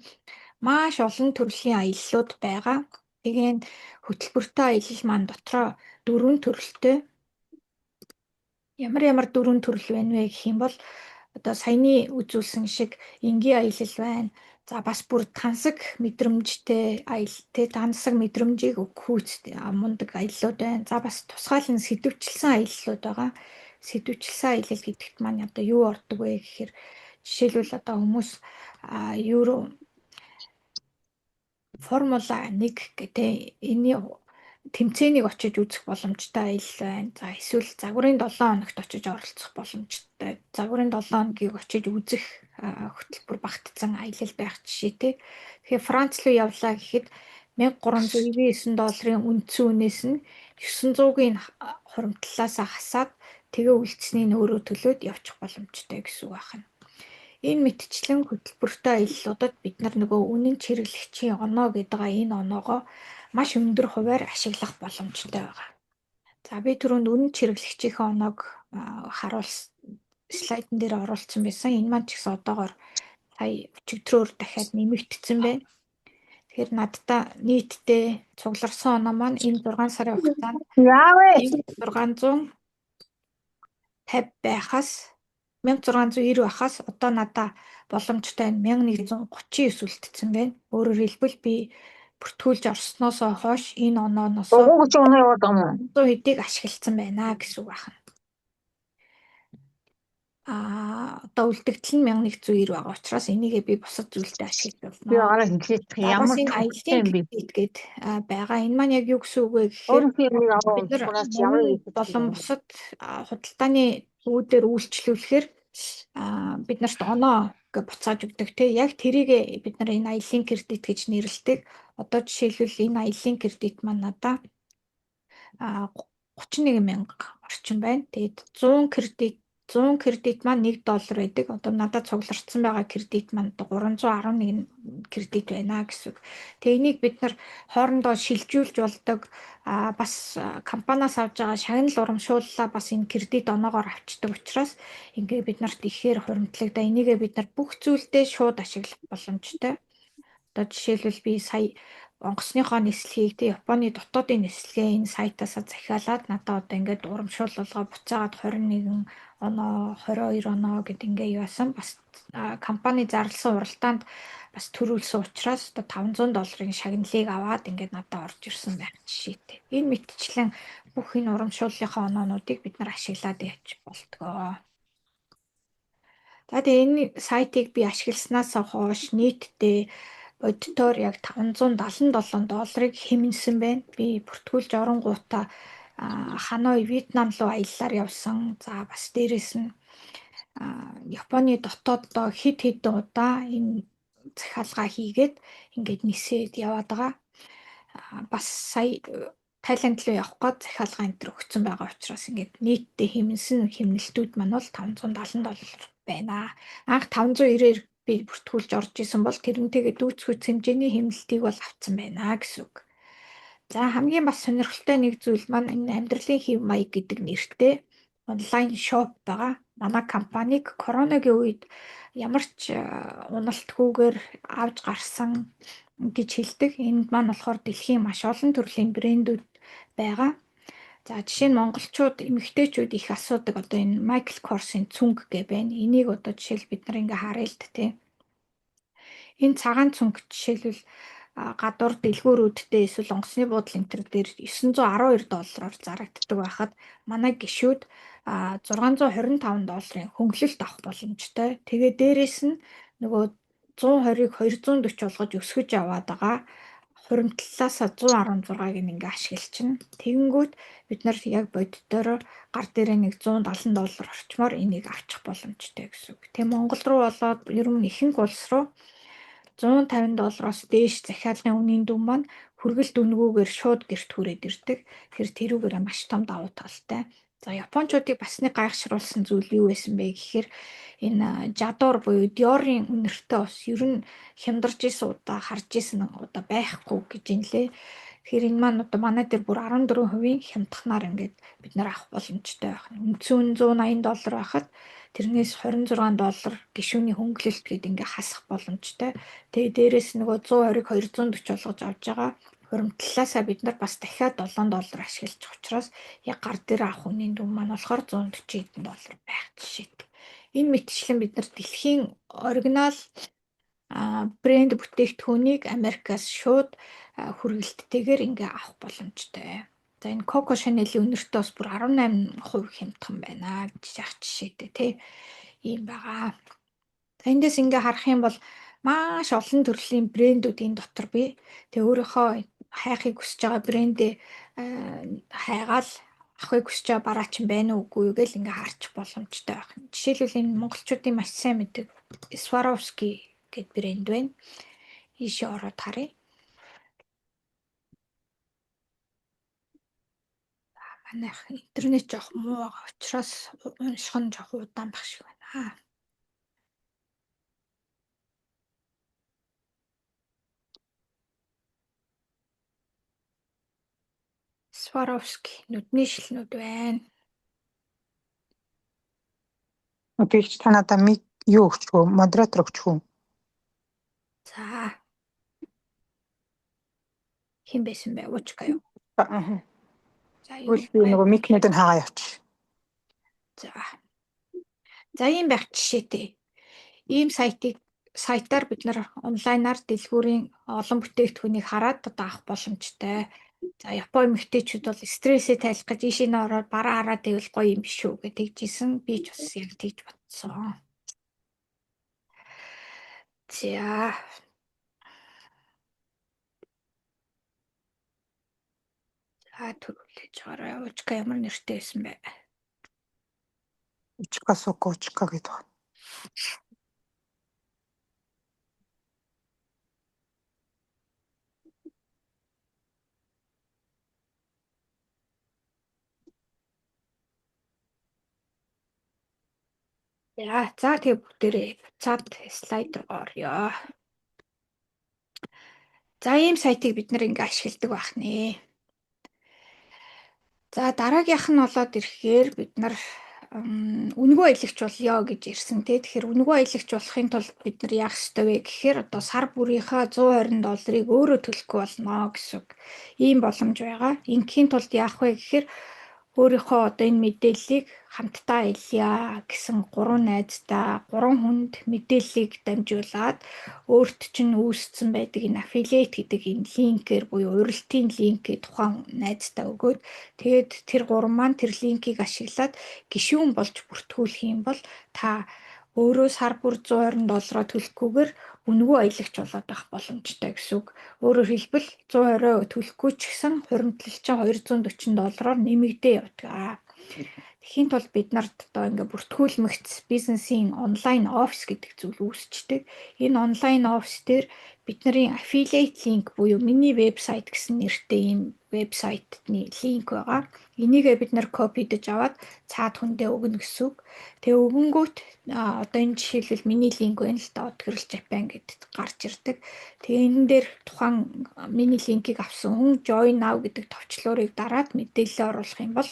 маш олон төрлийн аяллууд байгаа. Тэгээд хөтөлбөртэй аялал маань дотроо 4 төрөлтэй. Ямар 4 төрөл байна вэ гэх юм бол одоо саяны үзүүлсэн шиг энгийн аялал байна. За бас бүр тансаг мэдрэмжтэй аялал те тансаг мэдрэмжийг өгөх мундаг аяллууд байна. За бас тусгаалan сэдвчилсэн аяллууд байгаа. Сэдвчилсэн аялал гэдэгт маань одоо юу ордог вэ гэхээр жишээлбэл одоо хүмүүс Формула 1 гэдэг энэ тэмцээнийг очиж үзэх боломжтой аялал байна. За эсвэл загварын 7 хоногт очиж оролцох боломжтой. Загварын 7 хоногийг очиж үзэх хөтөлбөр багтсан аялал байх жишээтэй. Тэгэхээр Франц руу явлаа гэхэд $1399 үндсэн үнээс нь 900-ийн хуримтлалаас хасаад тэгээ үлдсэний нь өөрөө төлөөд явчих боломжтой гэсэн үг байна. Энэ мэтчилэн хөтөлбөртэй аяллуудад бид нар нөгөө үнэн чиглэгчийн оноо гэдэг энэ оноогоо маш өндөр хувиар ашиглах боломжтой байгаа. За би түрүүнд үнэн чиглэгчийн оноог слайдн дээр оруулсан байсан. Энэ маань ч гэсэн одоогоор сая өчигдрөөр дахиад нэмэгдсэн байна. Тэгэхээр надтай нийтдээ цугларсан оноо маань энэ 6 сарын хугацаанд 1650 байхаас 1690 байхаас одоо надаа боломжтой 1139 үлдсэн байна. Өөрөөр хэлбэл би бүртгүүлж орсноос хойш энэ онооноос 100 хэдийг ашигласан байна гэсэн үг байна. Одоо үлдэгдэл нь 1190 байгаа учраас энийгээ би бусад зүйлдээ ашиглаж болно. Ямар аяллаа гэдэг байгаа. Энэ маань яг юу гэсэн үг вэ гэхээр бид нар болон бусад худалдааны зүгүүдээр үйлчлүүлэхээр бид нарт оноо гэж буцааж өгдөг те. Яг тэрийг бид нар энэ аяллаа кредит гэж нэрлэдэг. Одоо жишээлбэл энэ аяллаа кредит маань надаа 31,000 орчим байна. Тэгээд 100 кредит маань $1 байдаг. Одоо надад цугларсан байгаа кредит маань 311 кредит байна гэсэн. Тэгээ энийг бид нар хоорондоо шилжүүлж болдог. Бас компаниас авж байгаа шагнал урамшууллаа бас энэ кредит оноогоор авчдаг учраас ингээ бид нарт ихээр хуримтлагдаа. Энийгээ бид нар бүх зүйлдээ шууд ашиглах боломжтой. Одоо жишээлбэл би сая онгоцныхоо нислэгийг Японы дотоодын нислэгээ энэ сайтаас захиалаад надад одоо ингээд урамшуулалгаа буцаагаад 21 оноо 22 оноо гэд ингээ яасан. Бас компани зарласан уралдаанд бас төрүүлсэн учраас одоо $500 шагналыг аваад ингээд надад орж ирсэн байх жишээтэй. Энэ мэтчлэн бүх энэ урамшууллынхаа оноонуудыг бид нар ашиглаад явж болтгоо. За тэгээ энэ сайтыг би ашигласнаас хойш нийтдээ бодитоор яг $577 хэмнэсэн байна. Би бүртгүүлж оронгуудаа Ханой, Вьетнам руу аяллаар явсан. За бас дээрэс нь Японы дотооддоо хэд хэдэн удаа энэ захиалгаа хийгээд ингээд нисээд яваад байгаа. Бас сая Тайланд руу явах гээд захиалгаа энэ төр өгсөн байгаа учраас ингээд нийтдээ хэмнэлтүүд маань бол $570 байна. Анх 590-ээр би бүртгүүлж орж исэн бол тэрнтэйгээ дүүцхүйц хэмжээний хэмнэлтийг бол авсан байна гэсэн үг. За хамгийн бас сонирхолтой нэг зүйл маань энэ амьдралын хэв маяг гэдэг нэртэй онлайн шоп байгаа. Манай компаниг коронагийн үед ямар ч уналтгүйгээр авч гарсан гэж хэлдэг. Энд маань болохоор дэлхийн маш олон төрлийн брэндүүд байгаа. За жишээ нь монголчууд эмэгтэйчүүд их асуудаг одоо энэ Michael Kors-ын цүнг гэ байна. Энийг одоо жишээл бид нар ингээ харъя л тий. Энэ цагаан цүнг жишээлбэл гадуур дэлгүүрүүдтэй эсвэл онгоцны буудлын энэ төр дээр $912 зарагддаг байхад манай гишүүд $625 хөнгөлөлт авах боломжтой. Тэгээ дээрэс нь нөгөө 120-ыг 240 болгож өсгөж аваад байгаа. Хуримтлалаасаа 116-ыг ингээ ашиглчихна. Тэгэнгүүт бид нар яг бодитоор гар дээрээ нэг $170 орчмоор энийг авчих боломжтой гэсэн үг. Тэгээ Монгол руу болоод ер нь ихэнх улс руу $150-оос дээш захиалгын үнийн дүн маань хүргэл дүнгүүгээр шууд гэрт хүрээд ирдэг. Тэгэхээр тэрүүгээр маш том давуу талтай. За Япончуудыг бас нэг гайхшруулсан зүйл юу байсан бэ гэхээр энэ жадуур буюу Dior-ын үнэртээ бас ер нь хямдарч исэн удаа харж исэн удаа байхгүй гэж юм лээ. Тэгэхээр энэ маань одоо манай дээр бүр 14% хямдхнаар ингээд бид нар авах боломжтой байх. Үндсэн $180 байхад тэрнээс $26 гишүүний хөнгөлөлт гээд ингээ хасах боломжтой. Тэгээ дээрэс нөгөө 120-ыг 240 болгож авч байгаа. Хуримтлалаасаа бид нар бас дахиад $7 ашиглаж учраас яг гар дээр авах үнийн дүн маань болохоор $140 байх жишээтэй. Энэ мэтчлэн бид нар дэлхийн оригинал брэнд бүтээгдэхүүнийг Америкаас шууд хүргэлттэйгээр ингээ авах боломжтой. За энэ Coco Chanel-ийн үнэртээ бас бүр 18% хямдхан байна гэж яах жишээтэй тий. Ийм байгаа. За эндээс ингээ харах юм бол маш олон төрлийн брэндүүд энэ дотор бий. Тэгээ өөрийнхөө хайхыг хүсэж байгаа брендээ хайгаал авахыг хүсэж байгаа бараач нь байна уу үгүй юу гэл ингээ харчих боломжтой байх. Жишээлбэл энэ монголчуудын маш сайн мэддэг Swarovski гэд брэнд байна. Ийшээ ороод харъя. Манайх интернет жоох муу байгаа учраас унших нь жоох удаан байх шиг байна. Swarovski нүдний шилнүүд байна. Тэгж та надаа юу өгч хөө модератор өгч хөө. За. Хин байсан бэ? Уучка юу? Аа. За нөгөө микнүүд нь хаагаа явчих. За ийм байх жишээтэй. Ийм сайтаар бид нар онлайнаар дэлгүүрийн олон бүтээгдэхүүнийг хараад одоо авах боломжтой. За Японы эмэгтэйчүүд бол стрессээ тайлах гэж ийшээ нэ ороод бараа хараад ивэл гоё юм биш үү гэж тэгжсэн. Би ч бас яг тэгж бодсон. За төрүүлж гараа. Уучка ямар нэртэй байсан бэ? Учка гэдэг. За тэгээ бүгдээрээ буцаад слайд руу орё. За ийм сайтыг бид нэр ингээ ашигладаг байх нэ. За дараагийнх нь болоод ирэхээр бид нар үнэгүй аялагч болёо гэж ирсэн те. Тэгэхээр үнэгүй аялагч болохын тулд бид нар яах ёстой вэ гэхээр одоо сар бүрийнхаа $120 өөрөө төлөхгүй болно гэсэн үг. Ийм боломж байгаа. Ингийн тулд яах вэ гэхээр өөрийнхөө одоо энэ мэдээллийг хамтдаа аялья гэсэн 3 найздаа 3 хүнд мэдээллийг дамжуулаад өөрт чинь үүссэн байдаг энэ affiliate гэдэг энэ линкээр буюу урилтын линкийг тухайн найздаа өгөөд тэгээд тэр 3 маань тэр линкийг ашиглаад гишүүн болж бүртгүүлэх юм бол та өөрөө сар бүр $120 төлөхгүйгээр үнэгүй аялагч болоод байх боломжтой гэсэн үг. Өөрөөр хэлбэл 120 төлөхгүй ч гэсэн хуримтлал чинь $240-оор нэмэгдээ явдаг. Тэхийн тулд бид нарт одоо ингээ бүртгүүлмэгц бизнесийн онлайн офис гэдэг зүйл үүсчдэг. Энэ онлайн офис дээр бидний affiliate link буюу миний вебсайт гэсэн нэртэй ийм вебсайтны линк байгаа. Энийгээ бид нар копидж аваад цаад хүндээ өгнө гэсэн үг. Тэгээ өгөнгүүт одоо энэ жишээлбэл миний линк байна л да Odгирл Japan гэдэгт гарч ирдэг. Тэгээ энэ дээр тухайн миний линкийг авсан хүн join now гэдэг товчлуурыг дараад мэдээлэл оруулах юм бол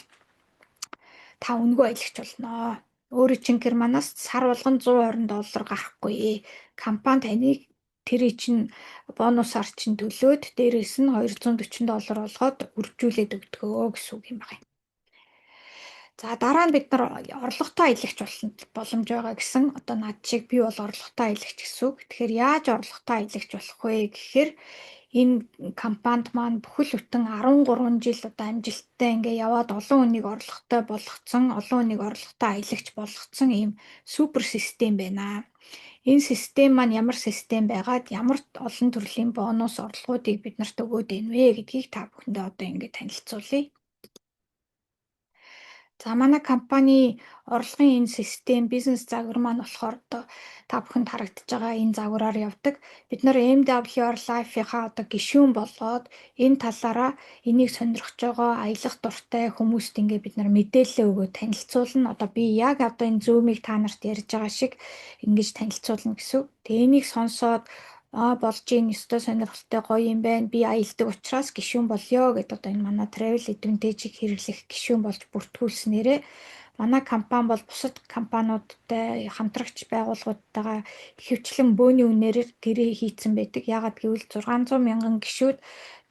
та үнэгүй аялагч болно. Өөрийн чинь германаас сар болгон $120 гарахгүй. Компани таныг тэрий чинь бонусаар чинь төлөөд дээрээс нь $240 болгоод үржүүлээд өгдөгөө гэсэн үг юм байна. За дараа нь бид нар орлоготой аялагч боломж байгаа гэсэн одоо над шиг би бол орлоготой аялагч гэсэн үг. Тэгэхээр яаж орлоготой аялагч болох вэ гэхээр энэ компанид маань бүхэл бүтэн 13 жил одоо амжилттай ингээ яваад олон хүнийг орлоготой болгоцсон, олон хүнийг орлоготой аялагч болгоцсон ийм супер систем байна. Энэ систем маань ямар систем байгаад ямар олон төрлийн бонус орлогуудыг бид нарт өгөөд байна вэ гэдгийг та бүхэндээ одоо ингээ танилцуулъя. За манай компани орлогын энэ систем бизнес загвар маань болохоор одоо та бүхэнд харагдаж байгаа энэ загвараар явдаг. Бид нар MWR Life-ийнхаа одоо гишүүн болоод энэ талаараа энийг сонирхож байгаа аялах дуртай хүмүүст ингээ бид нар мэдээлэл өгөөд танилцуулна. Одоо би яг одоо энэ Zoom-ыг та нарт ярьж байгаа шиг ингэж танилцуулна гэсэн. Тэгээ энийг сонсоод болж ийн өстой сонирхолтой гоё юм байна. Би аялдаг учраас гишүүн болёо гэдэг одоо энэ манай travel advantage-ийг хэрэглэх гишүүн болж бүртгүүлснээрээ манай компани бол бусад компаниудтай хамтрагч байгууллагуудтайгаа ихэвчлэн бөөний үнээр гэрээ хийцэн байдаг. Яагаад гэвэл 600 мянган гишүүд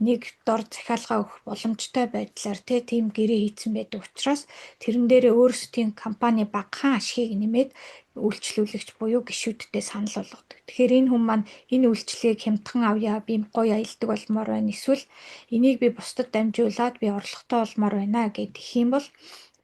нэг дор захиалгаа өгөх боломжтой байдлаар тийм гэрээ хийцэн байдаг учраас тэрэн дээрээ өөрсдийн компани багахан ашгийг нэмээд үйлчлүүлэгч буюу гишүүдтэй санал болгодог. Тэгэхээр энэ хүн маань энэ үйлчлэгийг хямдхан авъя, би гоё аялдаг болмоор байна. Эсвэл энийг би бусдад дамжуулаад би орлоготой болмоор байна гэдэг юм бол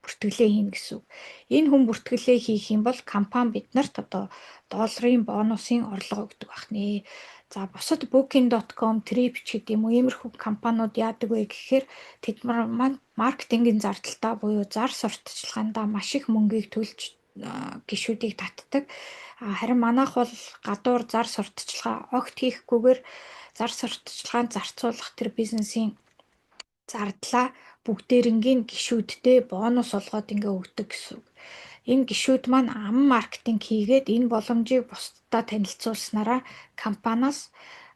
бүртгэлээ хийнэ гэсэн үг. Энэ хүн бүртгэлээ хийх юм бол компани биднэрт одоо долларын бонусын орлого өгдөг байх нэ. За бусад booking.com, Trip ч гэдэг юм уу иймэрхүү компаниуд яадаг вэ гэхээр тэд маркетингийн зардалтаа буюу зар сурталчилгаандаа маш их мөнгийг төлж гишүүдийг татдаг. Харин манайх бол гадуур зар сурталчилгаа огт хийхгүйгээр зар сурталчилгаанд зарцуулах тэр бизнесийн зардлаа бүгдээрингийн гишүүддээ бонус олгоод ингээ өгдөг гэсэн үг. Энэ гишүүд маань ам маркетинг хийгээд энэ боломжийг бусдад танилцуулснараа компаниас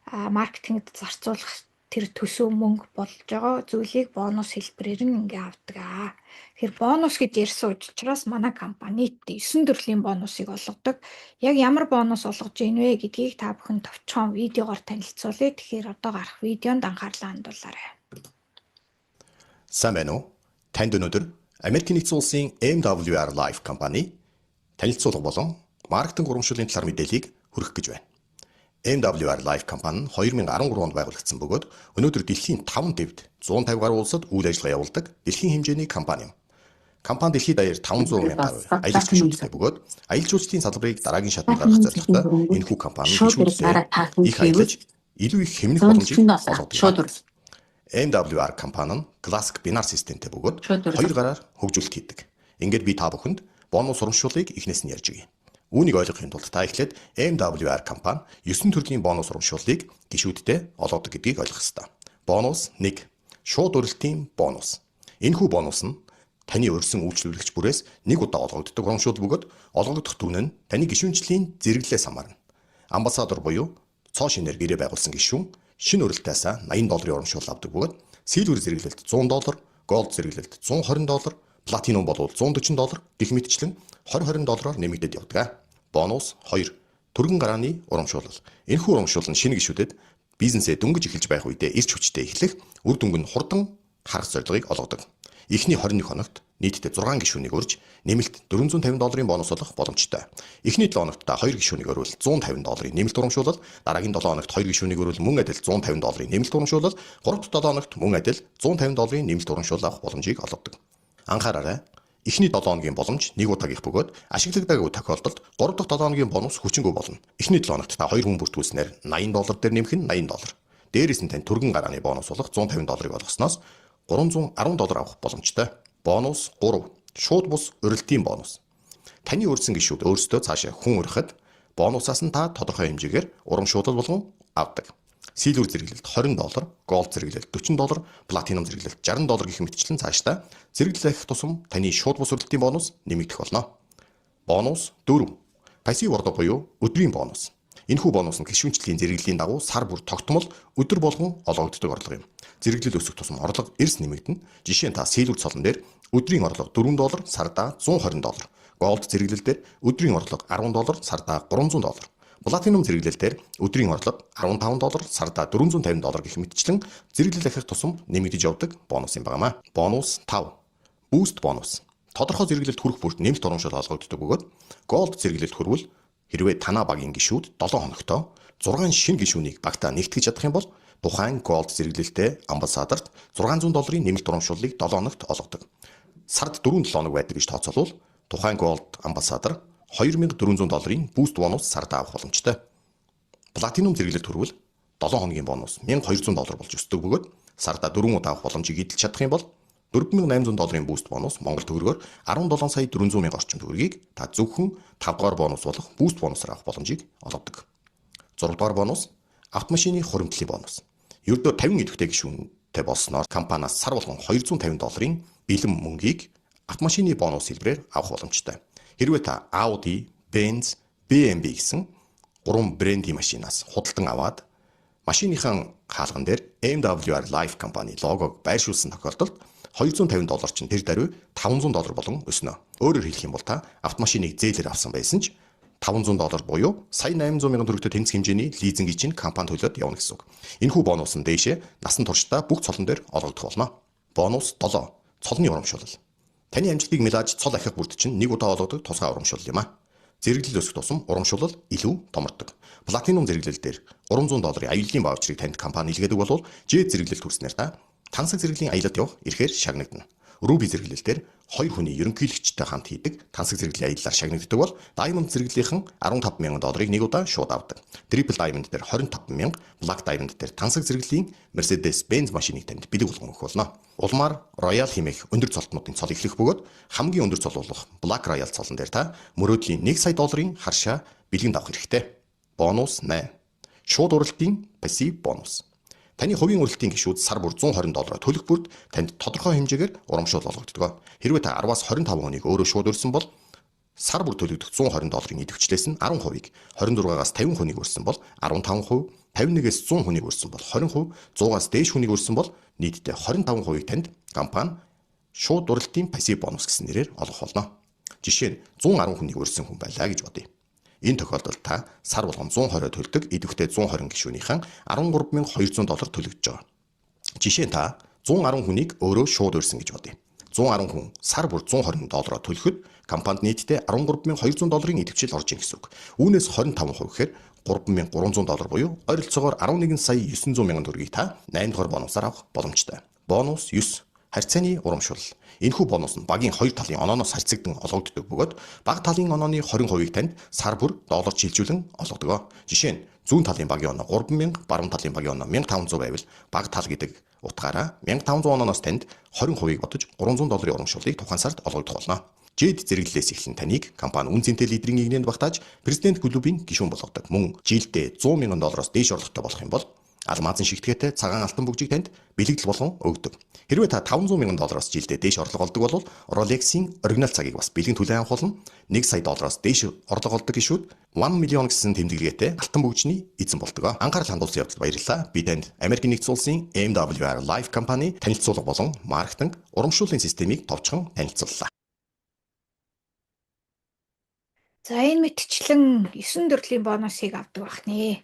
маркетингд зарцуулах тэр төсөв мөнгө болж байгаа зүйлийг бонус хэлбэрээр нь ингээ авдаг. Тэгэхээр бонус гэж ярьсан учраас манай компанид 9 төрлийн бонусыг олгодог. Яг ямар бонус олгож ийн вэ гэдгийг та бүхэн товчхон видеогоор танилцуулъя. Тэгэхээр одоо гарах видеонд анхаарлаа хандуулаарай. Сайн байна уу? Танд өнөөдөр Америкийн нэгдсэн улсын MWR Life компани танилцуулга болон маркетинг урамшууллын талаар мэдээллийг хүргэх гэж байна. MWR Life компани нь 2013 онд байгуулагдсан бөгөөд өнөөдөр дэлхийн 5 дэвд 150 гаруй улсад үйл ажиллагаа явуулдаг дэлхийн хэмжээний компани юм. Компани дэлхийд даяар 500 мянган гаруй аялал жуулчтай бөгөөд аялал жуулчлалын салбарыг дараагийн шатнд гаргах зорилготой энэхүү компани гишүүдтэй их аялаж илүү их хэмнэх боломжийг олгодог. MWR компани нь классик бинар системтэй бөгөөд 2 гараар хөгжүүлэлт хийдэг. Ингээд би та бүхэнд бонус урамшууллыг эхнээс нь ярьж өгье. Үүнийг ойлгохын тулд та эхлээд MWR компани 9 төрлийн бонус урамшууллыг гишүүддээ олгодог гэдгийг ойлгох ёстой. Бонус 1. Шууд өрөлтийн бонус. Энэхүү бонус нь таны өрсөн үйлчлүүлэгч бүрээс нэг удаа олгогддог урамшуул бөгөөд олгогдох түн нь таны гишүүнчлийн зэрэглэлээс хамаарна. Амбассадор буюу цоо шинээр гэрээ байгуулсан гишүүн шинэ өрөлтөөс $80 урамшуул авдаг бөгөөд силвер зэрэглэлт $100, голд зэрэглэлт $120, платинум бол $140 гэх мэтчлэн $20-20 нэмэгдээд явдаг. Бонус 2. Түргэн гарааны урамшуулал. Энэхүү урамшуул нь шинэ гишүүдэд бизнесээ дөнгөж эхэлж байх үедээ эрч хүчтэй эхлэх, үр дүнг нь хурдан харах зорилгыг олгодог. Эхний 21 хоногт нийтдээ 6 гишүүнийг өрж нэмэлт $450 бонус олох боломжтой. Эхний 7 хоногт та 2 гишүүнийг өрвөл $150 нэмэлт урамшуулал, дараагийн 7 хоногт 2 гишүүнийг өрвөл мөн адил $150 нэмэлт урамшуулал, 3 дахь 7 хоногт мөн адил $150 нэмэлт урамшуулал авах боломжийг олгодог. Анхаараарай. Эхний 7 хоногийн боломж 1 удаагийн бөгөөд ашиглагдаагүй тохиолдолд 3 дахь 7 хоногийн бонус хүчингүй болно. Эхний 7 хоногт та 2 хүн бүртгүүлснээр $80 дээр нэмэх нь $80. Дээрээс нь тань түргэн гарааны бонус болох $150-ыг олгосноос $310 авах боломжтой. Бонус 3. Шууд бус өрөлтийн бонус. Таны өрсөн гишүүд өөрсдөө цаашаа хүн өрөхөд бонусаас нь та тодорхой хэмжээгээр урамшуулал болгон авдаг. Силвер зэрэглэлт $20, голд зэрэглэлт $40, платинум зэрэглэлт $60 гэх мэтчлэн цаашдаа зэрэглэлэх тусам таны шууд бус өрөлтийн бонус нэмэгдэх болно. Бонус 4. Пассив орлого буюу өдрийн бонус. Энэхүү бонус нь гишүүнчлийн зэрэглэлийн дагуу сар бүр тогтмол өдөр болгон олгогддог орлого юм. Зэрэглэл өсөх тусам орлого эрс нэмэгдэнэ. Жишээ нь та силвер цолон дээр өдрийн орлого $4, сардаа $120. Голд зэрэглэл дээр өдрийн орлого $10, сардаа $300. Платинум зэрэглэл дээр өдрийн орлого $15, сардаа $450 гэх мэтчлэн зэрэглэл ахих тусам нэмэгдэж явдаг бонус юм байна. Бонус 5. Boost бонус. Тодорхой зэрэглэлд хүрэх бүрт нэмэлт урамшуул олгогддог бөгөөд голд зэрэглэлд хүрвэл хэрвээ танаа багийн гишүүд 7 хоногтоо 6 шинэ гишүүнийг багтаа нэгтгэж чадах юм бол тухайн голд зэрэглэлтэй амбассадорт $600 нэмэлт урамшууллыг 7 хоногт олгодог. Сард 4-7 хоног байдаг гэж тооцоолвол тухайн голд амбассадор $2,400 буст бонус сард авах боломжтой. Платинум зэрэглэлд хүрвэл 7 хоногийн бонус $1,200 болж өсдөг бөгөөд сарда 4 удаа авах боломжийг эдэлж чадах юм бол $4,800 буст бонус Монгол төгрөгөөр 17,400,000 орчим төгрөгийг та зөвхөн 5 дугаар бонус болох буст бонусаар авах боломжийг олгодог. 6 дугаар бонус автомашины хуримтлалын бонус. Ердөө 50 идэвхтэй гишүүнтэй болсноор компаниас сар болгон $250 бэлэн мөнгийг автомашины бонус хэлбэрээр авах боломжтой. Хэрвээ та Audi, Benz, BMW гэсэн 3 брендийн машинаас худалдан аваад машиныхан хаалган дээр MWR Life компани логог байршуулсан тохиолдолд $250 чинь тэр даруй $500 болон өснө. Өөрөөр хэлэх юм бол та автомашиныг зээлээр авсан байсан ч $500 буюу сая 800,000 төгрөгтэй тэнцэх хэмжээний лизингийг чинь компани төлөөд явна гэсэн үг. Энэхүү бонус нь дээшээ насан туршдаа бүх цолон дээр олгогдох болно. Бонус 7. Цолны урамшуулал. Таны амжилтыг мэлааж цол ахих бүрд чинь нэг удаа олгодог тусгай урамшуулал юм а. Зэрэглэл өсөх тусам урамшуулал илүү томордог. Платинум зэрэглэл дээр $300 аяллаа ваучрыг танд компани илгээдэг болвол J зэрэглэл төрснээр та тансаг зэрэглийн аялалд явах эрхээр шагнагдана. Ruby зэрэглэлээр 2 хүний ерөнхийлөгчтэй хамт хийдэг тансаг зэрэглийн аяллаар шагнагддаг бол Diamond зэрэглийнхэн $15,000 нэг удаа шууд авдаг. Triple Diamond дээр 25,000, Black Diamond дээр тансаг зэрэглийн Mercedes-Benz машиныг танд бэлэг болгон өгөх болно. Улмаар Royal хэмээх өндөр цолтнуудын цол эхлэх бөгөөд хамгийн өндөр цол болох Black Royal цолон дээр та мөрөөдлийн $1 сая харшаа бэлгэнд авах хэрэгтэй. Бонус 8. Шууд уралтын пассив бонус. Таны хувийн уралтын гишүүд сар бүр $120 төлөх бүрд танд тодорхой хэмжээгээр урамшуул олгогддог. Хэрвээ та 10-аас 25 хүнийг өөрөө шууд өрсөн бол сар бүр төлөгдөх $120 идэвхжлээс нь 10%, 26-аас 50 хүнийг өрсөн бол 15%, 51-ээс 100 хүнийг өрсөн бол 20%, 100-аас дээш хүнийг өрсөн бол нийтдээ 25% танд компани шууд уралтын пассив бонус гэсэн нэрээр олгох болно. Жишээ нь 110 хүнийг өрсөн хүн байлаа гэж бодъё. Энэ тохиолдолд та сар болгон 120 төлдөг идэвхтэй 120 гишүүнийхэн $13,200 төлөгдөж байгаа. Жишээ нь та 110 хүнийг өөрөө шууд өрсөн гэж бодъё. 110 хүн сар бүр $120 төлөхөд компанид нийтдээ $13,200 идэвхжил орж ийн гэсэн үг. Үүнээс 25% гэхээр $3,300 буюу ойролцоогоор $11,900,000 та 8 дугаар бонусаар авах боломжтой. Бонус 9. Харьцааны урамшуул. Энэхүү бонус нь багийн хоёр талын онооноос харьцагдан олгогддог бөгөөд бага талын онооны 20%-ийг танд сар бүр доллар шилжүүлэн олгодог. Жишээ нь зүүн талын багийн оноо 3,000, баруун талын багийн оноо 1,500 байвал бага тал гэдэг утгаараа 1,500 онооноос танд 20%-ийг бодож $300 урамшууллыг тухайн сард олгогдох болно. Жид зэрэглэлээс эхлэн таныг компани үн цэнтэй лидерийн игнэнд багтааж президент клубын гишүүн болгодог. Мөн жилдээ $100,000 дээш орлоготой болох юм бол алмазын шигтгээтэй цагаан алтан бүгжийг танд бэлэгдэл болгон өгдөг. Хэрвээ та $500,000 жилдээ дээш орлого олдог бол Rolex-ийн оригинал цагийг бас бэлгийн түлээн авах болно. $1 сая дээш орлого олдог гишүүд 1 million гэсэн тэмдэглэгээтэй алтан бүгжний эзэн болдог. Анхаарал хандуулсан явдалд баярлалаа. Би танд Америкийн нэгдсэн улсын MWR Life компани танилцуулга болон маркетинг урамшууллын системийг товчхон танилцууллаа. За энэ мэтчлэн 9 төрлийн бонусыг авдаг бахнэ.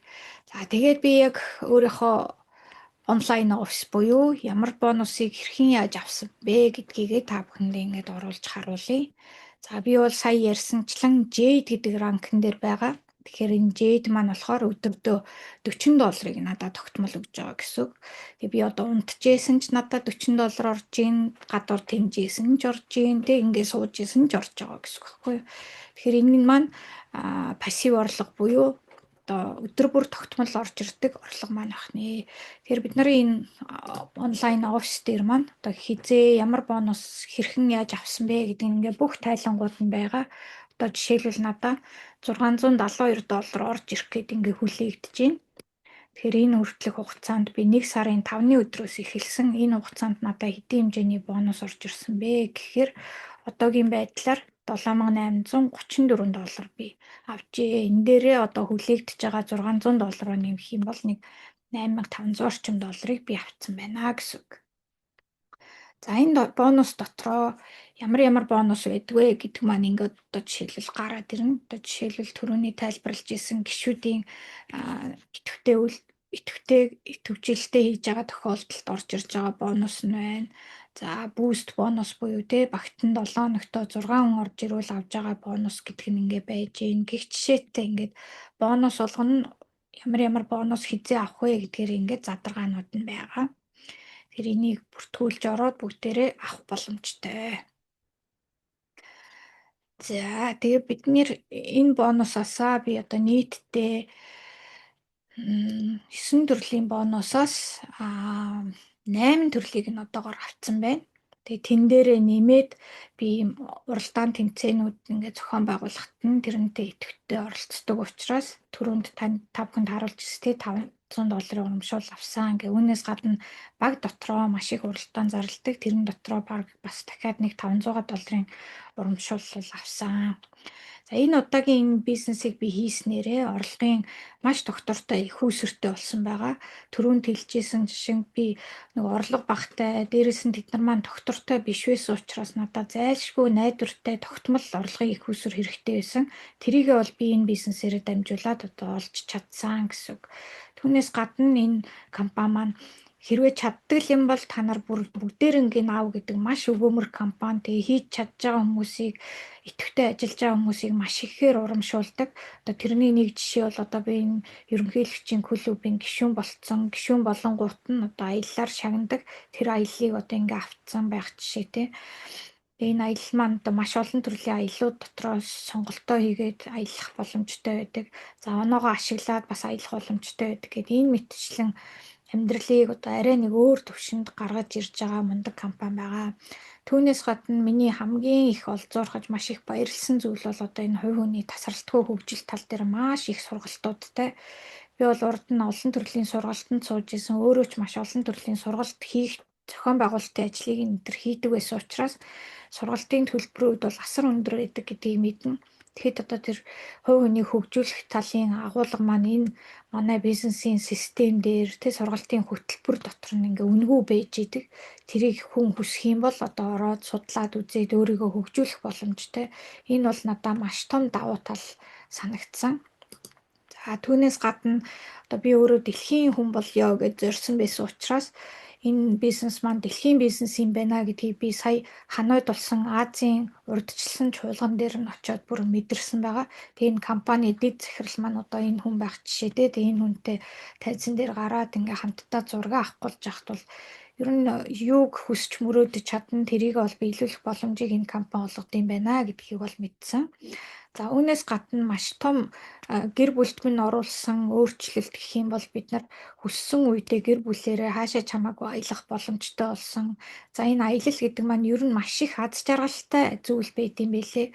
За тэгээд би яг өөрийнхөө онлайн офис буюу ямар бонусыг хэрхэн яаж авсан бэ гэдгийг та бүхэндээ ингээд оруулж харуулъя. За би бол сая ярьсанчлан Jade гэдэг ранкн дээр байгаа. Тэгэхээр энэ Jade маань болохоор өдөртөө $40 надад тогтмол өгж байгаа гэсэн үг. Тэгээ би одоо унтжсэн ч надад $40 орж ийн, гадуур тэмжсэн ч орж ийн, тэг ингээд суужсэн ч орж байгаа гэсэн үг байхгүй юу. Тэгэхээр энэ маань пассив орлого буюу одоо өдөр бүр тогтмол орж ирдэг орлого маань байна. Тэгэхээр бид нарын энэ онлайн офис дээр маань одоо хизээ ямар бонус хэрхэн яаж авсан бэ гэдэг ингээ бүх тайлангууд нь байгаа. Одоо жишээлбэл надад $672 орж ирэх гээд ингээ хүлээгдэж байна. Тэгэхээр энэ хүртэлх хугацаанд би 1 сарын 5-ны өдрөөс эхэлсэн энэ хугацаанд надад хэдийн хэмжээний бонус орж ирсэн бэ гэхээр одоогийн байдлаар $7,834 би авчээ. Энэ дээрээ одоо хүлээгдэж байгаа $600 нэмэх юм бол нэг $8,500 орчим долларыг би авсан байна гэсэн үг. За энэ бонус дотроо ямар бонус байдгүй гэдэг маань ингээд одоо жишээлбэл гараад ирнэ. Одоо жишээлбэл түрүүний тайлбарлаж исэн гишүүдийн идэвхжүүлэлтээ хийж байгаа тохиолдолд орж ирж байгаа бонус нь байна. За boost бонус буюу багтан 7 хоногтоо 6 хүн орж ирвэл авж байгаа бонус гэдэг нь ингээ байж гин. Гэх жишээтэй ингээд бонус болгоно ямар бонус хизээ авах вэ гэдгээр ингээд задаргаанууд нь байгаа. Тэр энийг бүртгүүлж ороод бүгдээрээ авах боломжтой. За тэгээ бид энэ бонусаасаа би одоо нийтдээ 9 төрлийн бонусаас 8 төрлийг нь одоогоор авсан байна. Тэгээ тэн дээрээ нэмээд би уралдаан тэмцээнүүд ингээ зохион байгуулахад нь тэрнтэй идэвхтэй оролцдог учраас түрүүнд та бүхэнд харуулж ирсэн $500 урамшуул авсан. Ингээ үүнээс гадна баг дотроо маш их уралдаан зарладаг. Тэрэн дотроо баг бас дахиад нэг $500 урамшуул авсан. За энэ удаагийн бизнесийг би хийснээрээ орлогын маш доктортой их үүсвэртэй болсон байгаа. Түрүүнд хэлжсэн жишээ би нэг орлого багтай, дээрээс нь тэд нар маань доктортой биш байсан учраас надад зайлшгүй найдвартай тогтмол орлогын их үүсвэр хэрэгтэй байсан. Тэрийгээ бол би энэ бизнесээрээ дамжуулаад одоо олж чадсан гэсэн үг. Түүнээс гадна энэ компани маань хэрвээ чаддаг юм бол та нар бүгдээр ингээд аав гэдэг маш өгөөмөр компани. Тэгээ хийж чадж байгаа хүмүүсийг идэвхтэй ажиллаж байгаа хүмүүсийг маш ихээр урамшуулдаг. Одоо тэрний нэг жишээ бол одоо би энэ ерөнхийлөгчийн клубын гишүүн болцсон. Гишүүн болонгууд нь одоо аяллаар шагнадаг. Тэр аяллыг одоо ингээд автсан байх жишээ тий. Энэ аялал маань одоо маш олон төрлийн аяллууд дотроос сонголтоо хийгээд аялах боломжтой байдаг. За оноогоо ашиглаад бас аялах боломжтой байдаг гэдэг энэ мэтчлэн амьдралыг одоо арай нэг өөр төвшөнд гаргаж ирж байгаа мундаг компани байгаа. Түүнээс гадна миний хамгийн их олзуурхаж маш их баярлсан зүйл бол одоо энэ хувь хүний тасралтгүй хөгжил тал дээр маш их сургалтуудтай. Би бол урд нь олон төрлийн сургалтанд сууж исэн. Өөрөө ч маш олон төрлийн сургалт хийх зохион байгуулалтын ажлыг энэ төр хийдэг байсан учраас сургалтын төлбөрүүд бол асар өндөр байдаг гэдгийг мэднэ. Тэгэхэд одоо тэр хувь хүний хөгжүүлэх талын агуулга маань энэ манай бизнесийн систем дээр тэ сургалтын хөтөлбөр дотор нь ингээ үнэгүй байж идэг. Тэрийг хүн хүсэх юм бол одоо ороод судлаад үзээд өөрийгөө хөгжүүлэх боломжтой. Энэ бол надад маш том давуу тал санагдсан. За түүнээс гадна одоо би өөрөө дэлхийн хүн болёо гэж зорьсон байсан учраас энэ бизнес маань дэлхийн бизнес юм байна гэдгийг би сая Ханоид болсон Азийн урьдчилсан чуулган дээр нь очиод бүр мэдэрсэн байгаа. Тэгээ энэ компани дэд захирал маань одоо энэ хүн байх жишээтэй. Тэгээ энэ хүнтэй тайзан дээр гараад ингээ хамтдаа зураг авах болж яхад бол ер нь юуг хүсч мөрөөдөж чадна тэрийг бол биелүүлэх боломжийг энэ компани олгод юм байна гэдгийг бол мэдсэн. За үүнээс гадна маш том гэр бүлд минь оруулсан өөрчлөлт гэх юм бол бид нар хүссэн үедээ гэр бүлээрээ хаашаа чамаагүй аялах боломжтой болсон. За энэ аялал гэдэг маань ер нь маш их аз жаргалтай зүйл байт юм байлээ.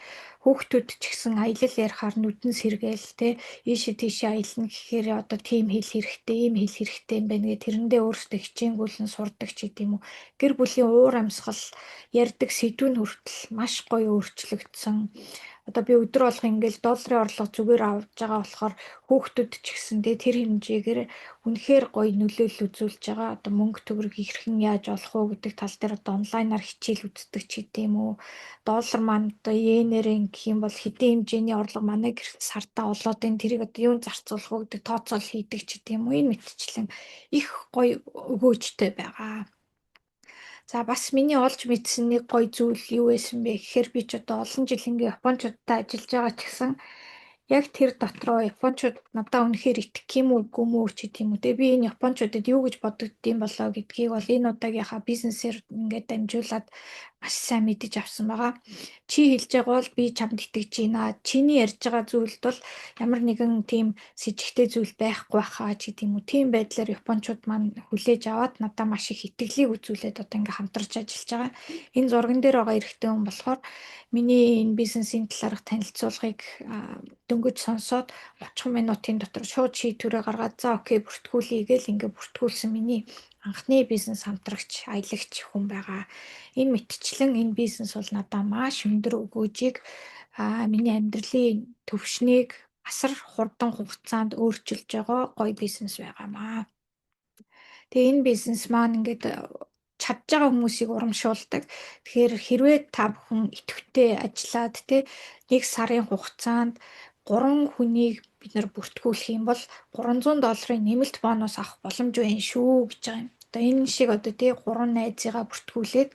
Хүүхдүүд ч гэсэн аялал ярихаар нүдэн сэргээл те ийшээ тийшээ аялна гэхээр одоо тийм хэл хэрэгтэй, ийм хэл хэрэгтэй юм байна гэ тэрэндээ өөрсдөө хичээнгүйлэн сурдаг ч гэдэм үү. Гэр бүлийн уур амьсгал ярьдаг сэдвүүн хүртэл маш гоё өөрчлөгдсөн. Одоо би өдөр болго ингээл долларын орлого зүгээр авж байгаа болохоор хүүхдүүд ч гэсэн тэр хэмжээгээр үнэхээр гоё нөлөөлөл үзүүлж байгаа. Одоо мөнгө төгрөг хэрхэн яаж олох уу гэдэг тал дээр одоо онлайнаар хичээл үздэг ч гэдэм үү. Доллар маань одоо йенээр гэх юм бол хэдийн хэмжээний орлого манай гэрт сартаа олоод энэ тэрийг одоо юунд зарцуулах уу гэдэг тооцоол хийдэг ч гэдэм үү. Энэ мэтчлэн их гоё өгөөжтэй байгаа. За бас миний олж мэдсэн нэг гоё зүйл юу байсан бэ гэхээр би ч одоо олон жил ингээ Япончуудтай ажиллаж байгаа ч гэсэн яг тэр дотроо Япончууд надад үнэхээр итгэх юм уу үгүй мүү ч гэдэм үү. Тэгээ би энэ Япончуудад юу гэж бодогддсон болоо гэдгийг бол энэ удаагийнхаа бизнесээр ингээд дамжуулаад маш сайн мэдэж авсан байгаа. Чи хэлж байгаа бол би чамд итгэж байна. Чиний ярьж байгаа зүйлд бол ямар нэгэн тийм с ิจ гтэй зүйл байхгүй хаа ч гэдэм үү. Тийм байдлаар Япончууд маань хүлээж аваад надад маш их итгэлийг үзүүлээд одоо ингээ хамтарч ажиллаж байгаа. Энэ зурган дээр байгаа эрэгтэй хүн болохоор миний энэ бизнесийн талаарх танилцуулгыг дөнгөж сонсоод 30 минутын дотор шууд шийдвэрээ гаргаад за окей бүртгүүлье гээл ингээ бүртгүүлсэн миний анхны бизнес хамтрагч аялагч хүн байгаа. Энэ мэтчлэн энэ бизнес бол надад маш өндөр өгөөжийг миний амьдралын төвшнийг асар хурдан хугацаанд өөрчилж байгаа гоё бизнес байгаамаа. Тэгээ энэ бизнес маань ингээд чадж байгаа хүмүүсийг урамшуулдаг. Тэгэхээр хэрвээ та бүхэн идэвхтэй ажиллаад нэг сарын хугацаанд 3 хүнийг бид нар бүртгүүлэх юм бол $300 нэмэлт бонус авах боломж байна шүү гэж байгаа юм. Одоо энэ шиг одоо 3 найзыгаа бүртгүүлээд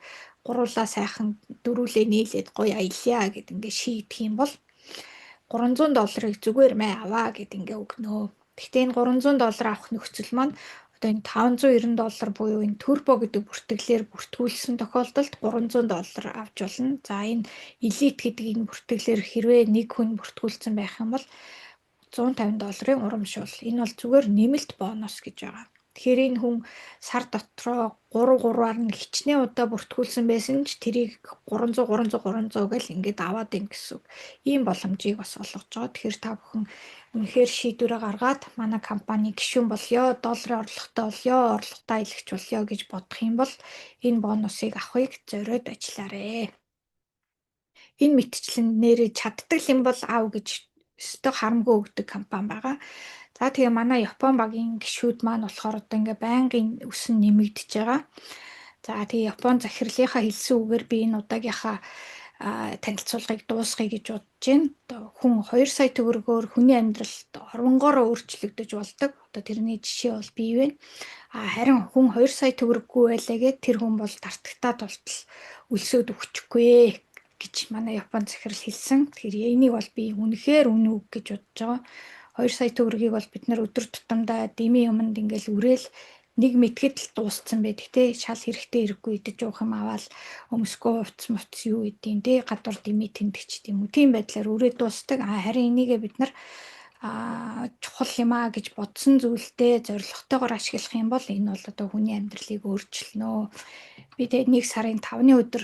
гуруулаа сайхан дөрүүлээ нийлээд гоё аялья гэд ингээ шийдэх юм бол $300 зүгээр мэй аваа гэд ингээ өгнө. Гэхдээ энэ $300 авах нөхцөл маань одоо энэ $590 буюу энэ турбо гэдэг бүртгэлээр бүртгүүлсэн тохиолдолд $300 авч болно. За энэ элит гэдэг энэ бүртгэлээр хэрвээ нэг хүн бүртгүүлсэн байх юм бол $150 урамшуул. Энэ бол зүгээр нэмэлт бонус гэж байгаа. Тэгэхээр энэ хүн сар дотроо 3-3-аар нь хичнээн удаа бүртгүүлсэн байсан ч тэрийг 300 гэл ингээд аваад ин гэсэн үг. Ийм боломжийг бас олгож байгаа. Тэгэхээр та бүхэн үнэхээр шийдвэрээ гаргаад манай компани гишүүн болёо, долларын орлоготой болёо, орлоготой аялагч болёо гэж бодох юм бол энэ бонусыг авахыг зориод ажиллаарэ. Энэ мэтчлэн нэрээ чаддаг юм бол аав гэж өстө харамгүй өгдөг компани байгаа. За тэгээ манай Япон багийн гишүүд маань болохоор одоо ингээ байнгын өсөн нэмэгдэж байгаа. За тэгээ Япон захирлынхаа хэлсэн үгээр би энэ удаагийнхаа танилцуулгыг дуусгая гэж бодож байна. Одоо хүн 2 сая төгрөгөөр хүний амьдралд оронгоор өөрчлөгдөж болдог. Одоо тэрний жишээ бол бий вэ. Харин хүн 2 сая төгрөггүй байлаа гэд тэр хүн бол тартагтаа тултал өлсөд өгчихгүй гэж манай Япон захирал хэлсэн. Тэгэхээр энийг бол би үнэхээр үнэн үг гэж бодож байгаа. 2 сая төгрөгийг бол бид нар өдөр тутамдаа дэмий юмд ингээл үрээл нэг мэтгэд л дууссан байдаг те. Шал хэрэгтэй хэрэггүй идэж уух юм аваад өмсгөө уц юу гэдгийг те. Гадуур дэмий тэмдэгч тийм үү. Тийм байдлаар үрээд дуусдаг. Харин энийгээ бид нар чухал юм аа гэж бодсон зүйлдээ зорилготойгоор ашиглах юм бол энэ бол одоо хүний амьдралыг өөрчилнө. Би тэгээд 1 сарын 5-ны өдөр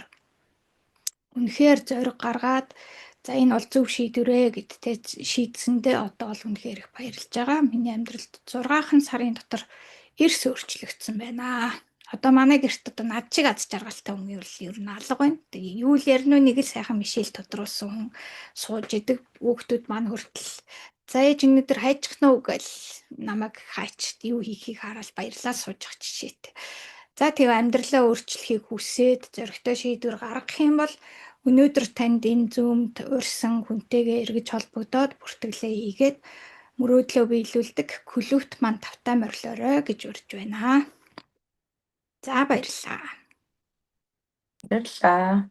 үнэхээр зориг гаргаад за энэ бол зөв шийдвэрээ гэдтэй шийдсэндээ одоо бол үнэхээр их баярлж байгаа. Миний амьдралд 6 сарын дотор эрс өөрчлөгдсөн байна. Одоо манай гэрт одоо над шиг аз жаргалтай хүн ер нь алга байна. Тэгээ юу л ярина уу, нэг л сайхан мишэл тодруулсан хүн сууж идэг. Хүүхдүүд маань хүртэл за ээж өнөдөр хайчих нь уу гэл намайг хайч юу хийхийг хараад баярлаа сууж ах жишээтэй. За тэгээ амьдралаа өөрчлөхийг хүсээд зоригтой шийдвэр гаргах юм бол өнөөдөр танд энэ зүүмд урьсан хүнтэйгээ эргэж холбогдоод бүртгэлээ хийгээд мөрөөдлөө биелүүлдэг клубт маань тавтай мориглоорой гэж урьж байна. За баярлалаа. Баярлалаа.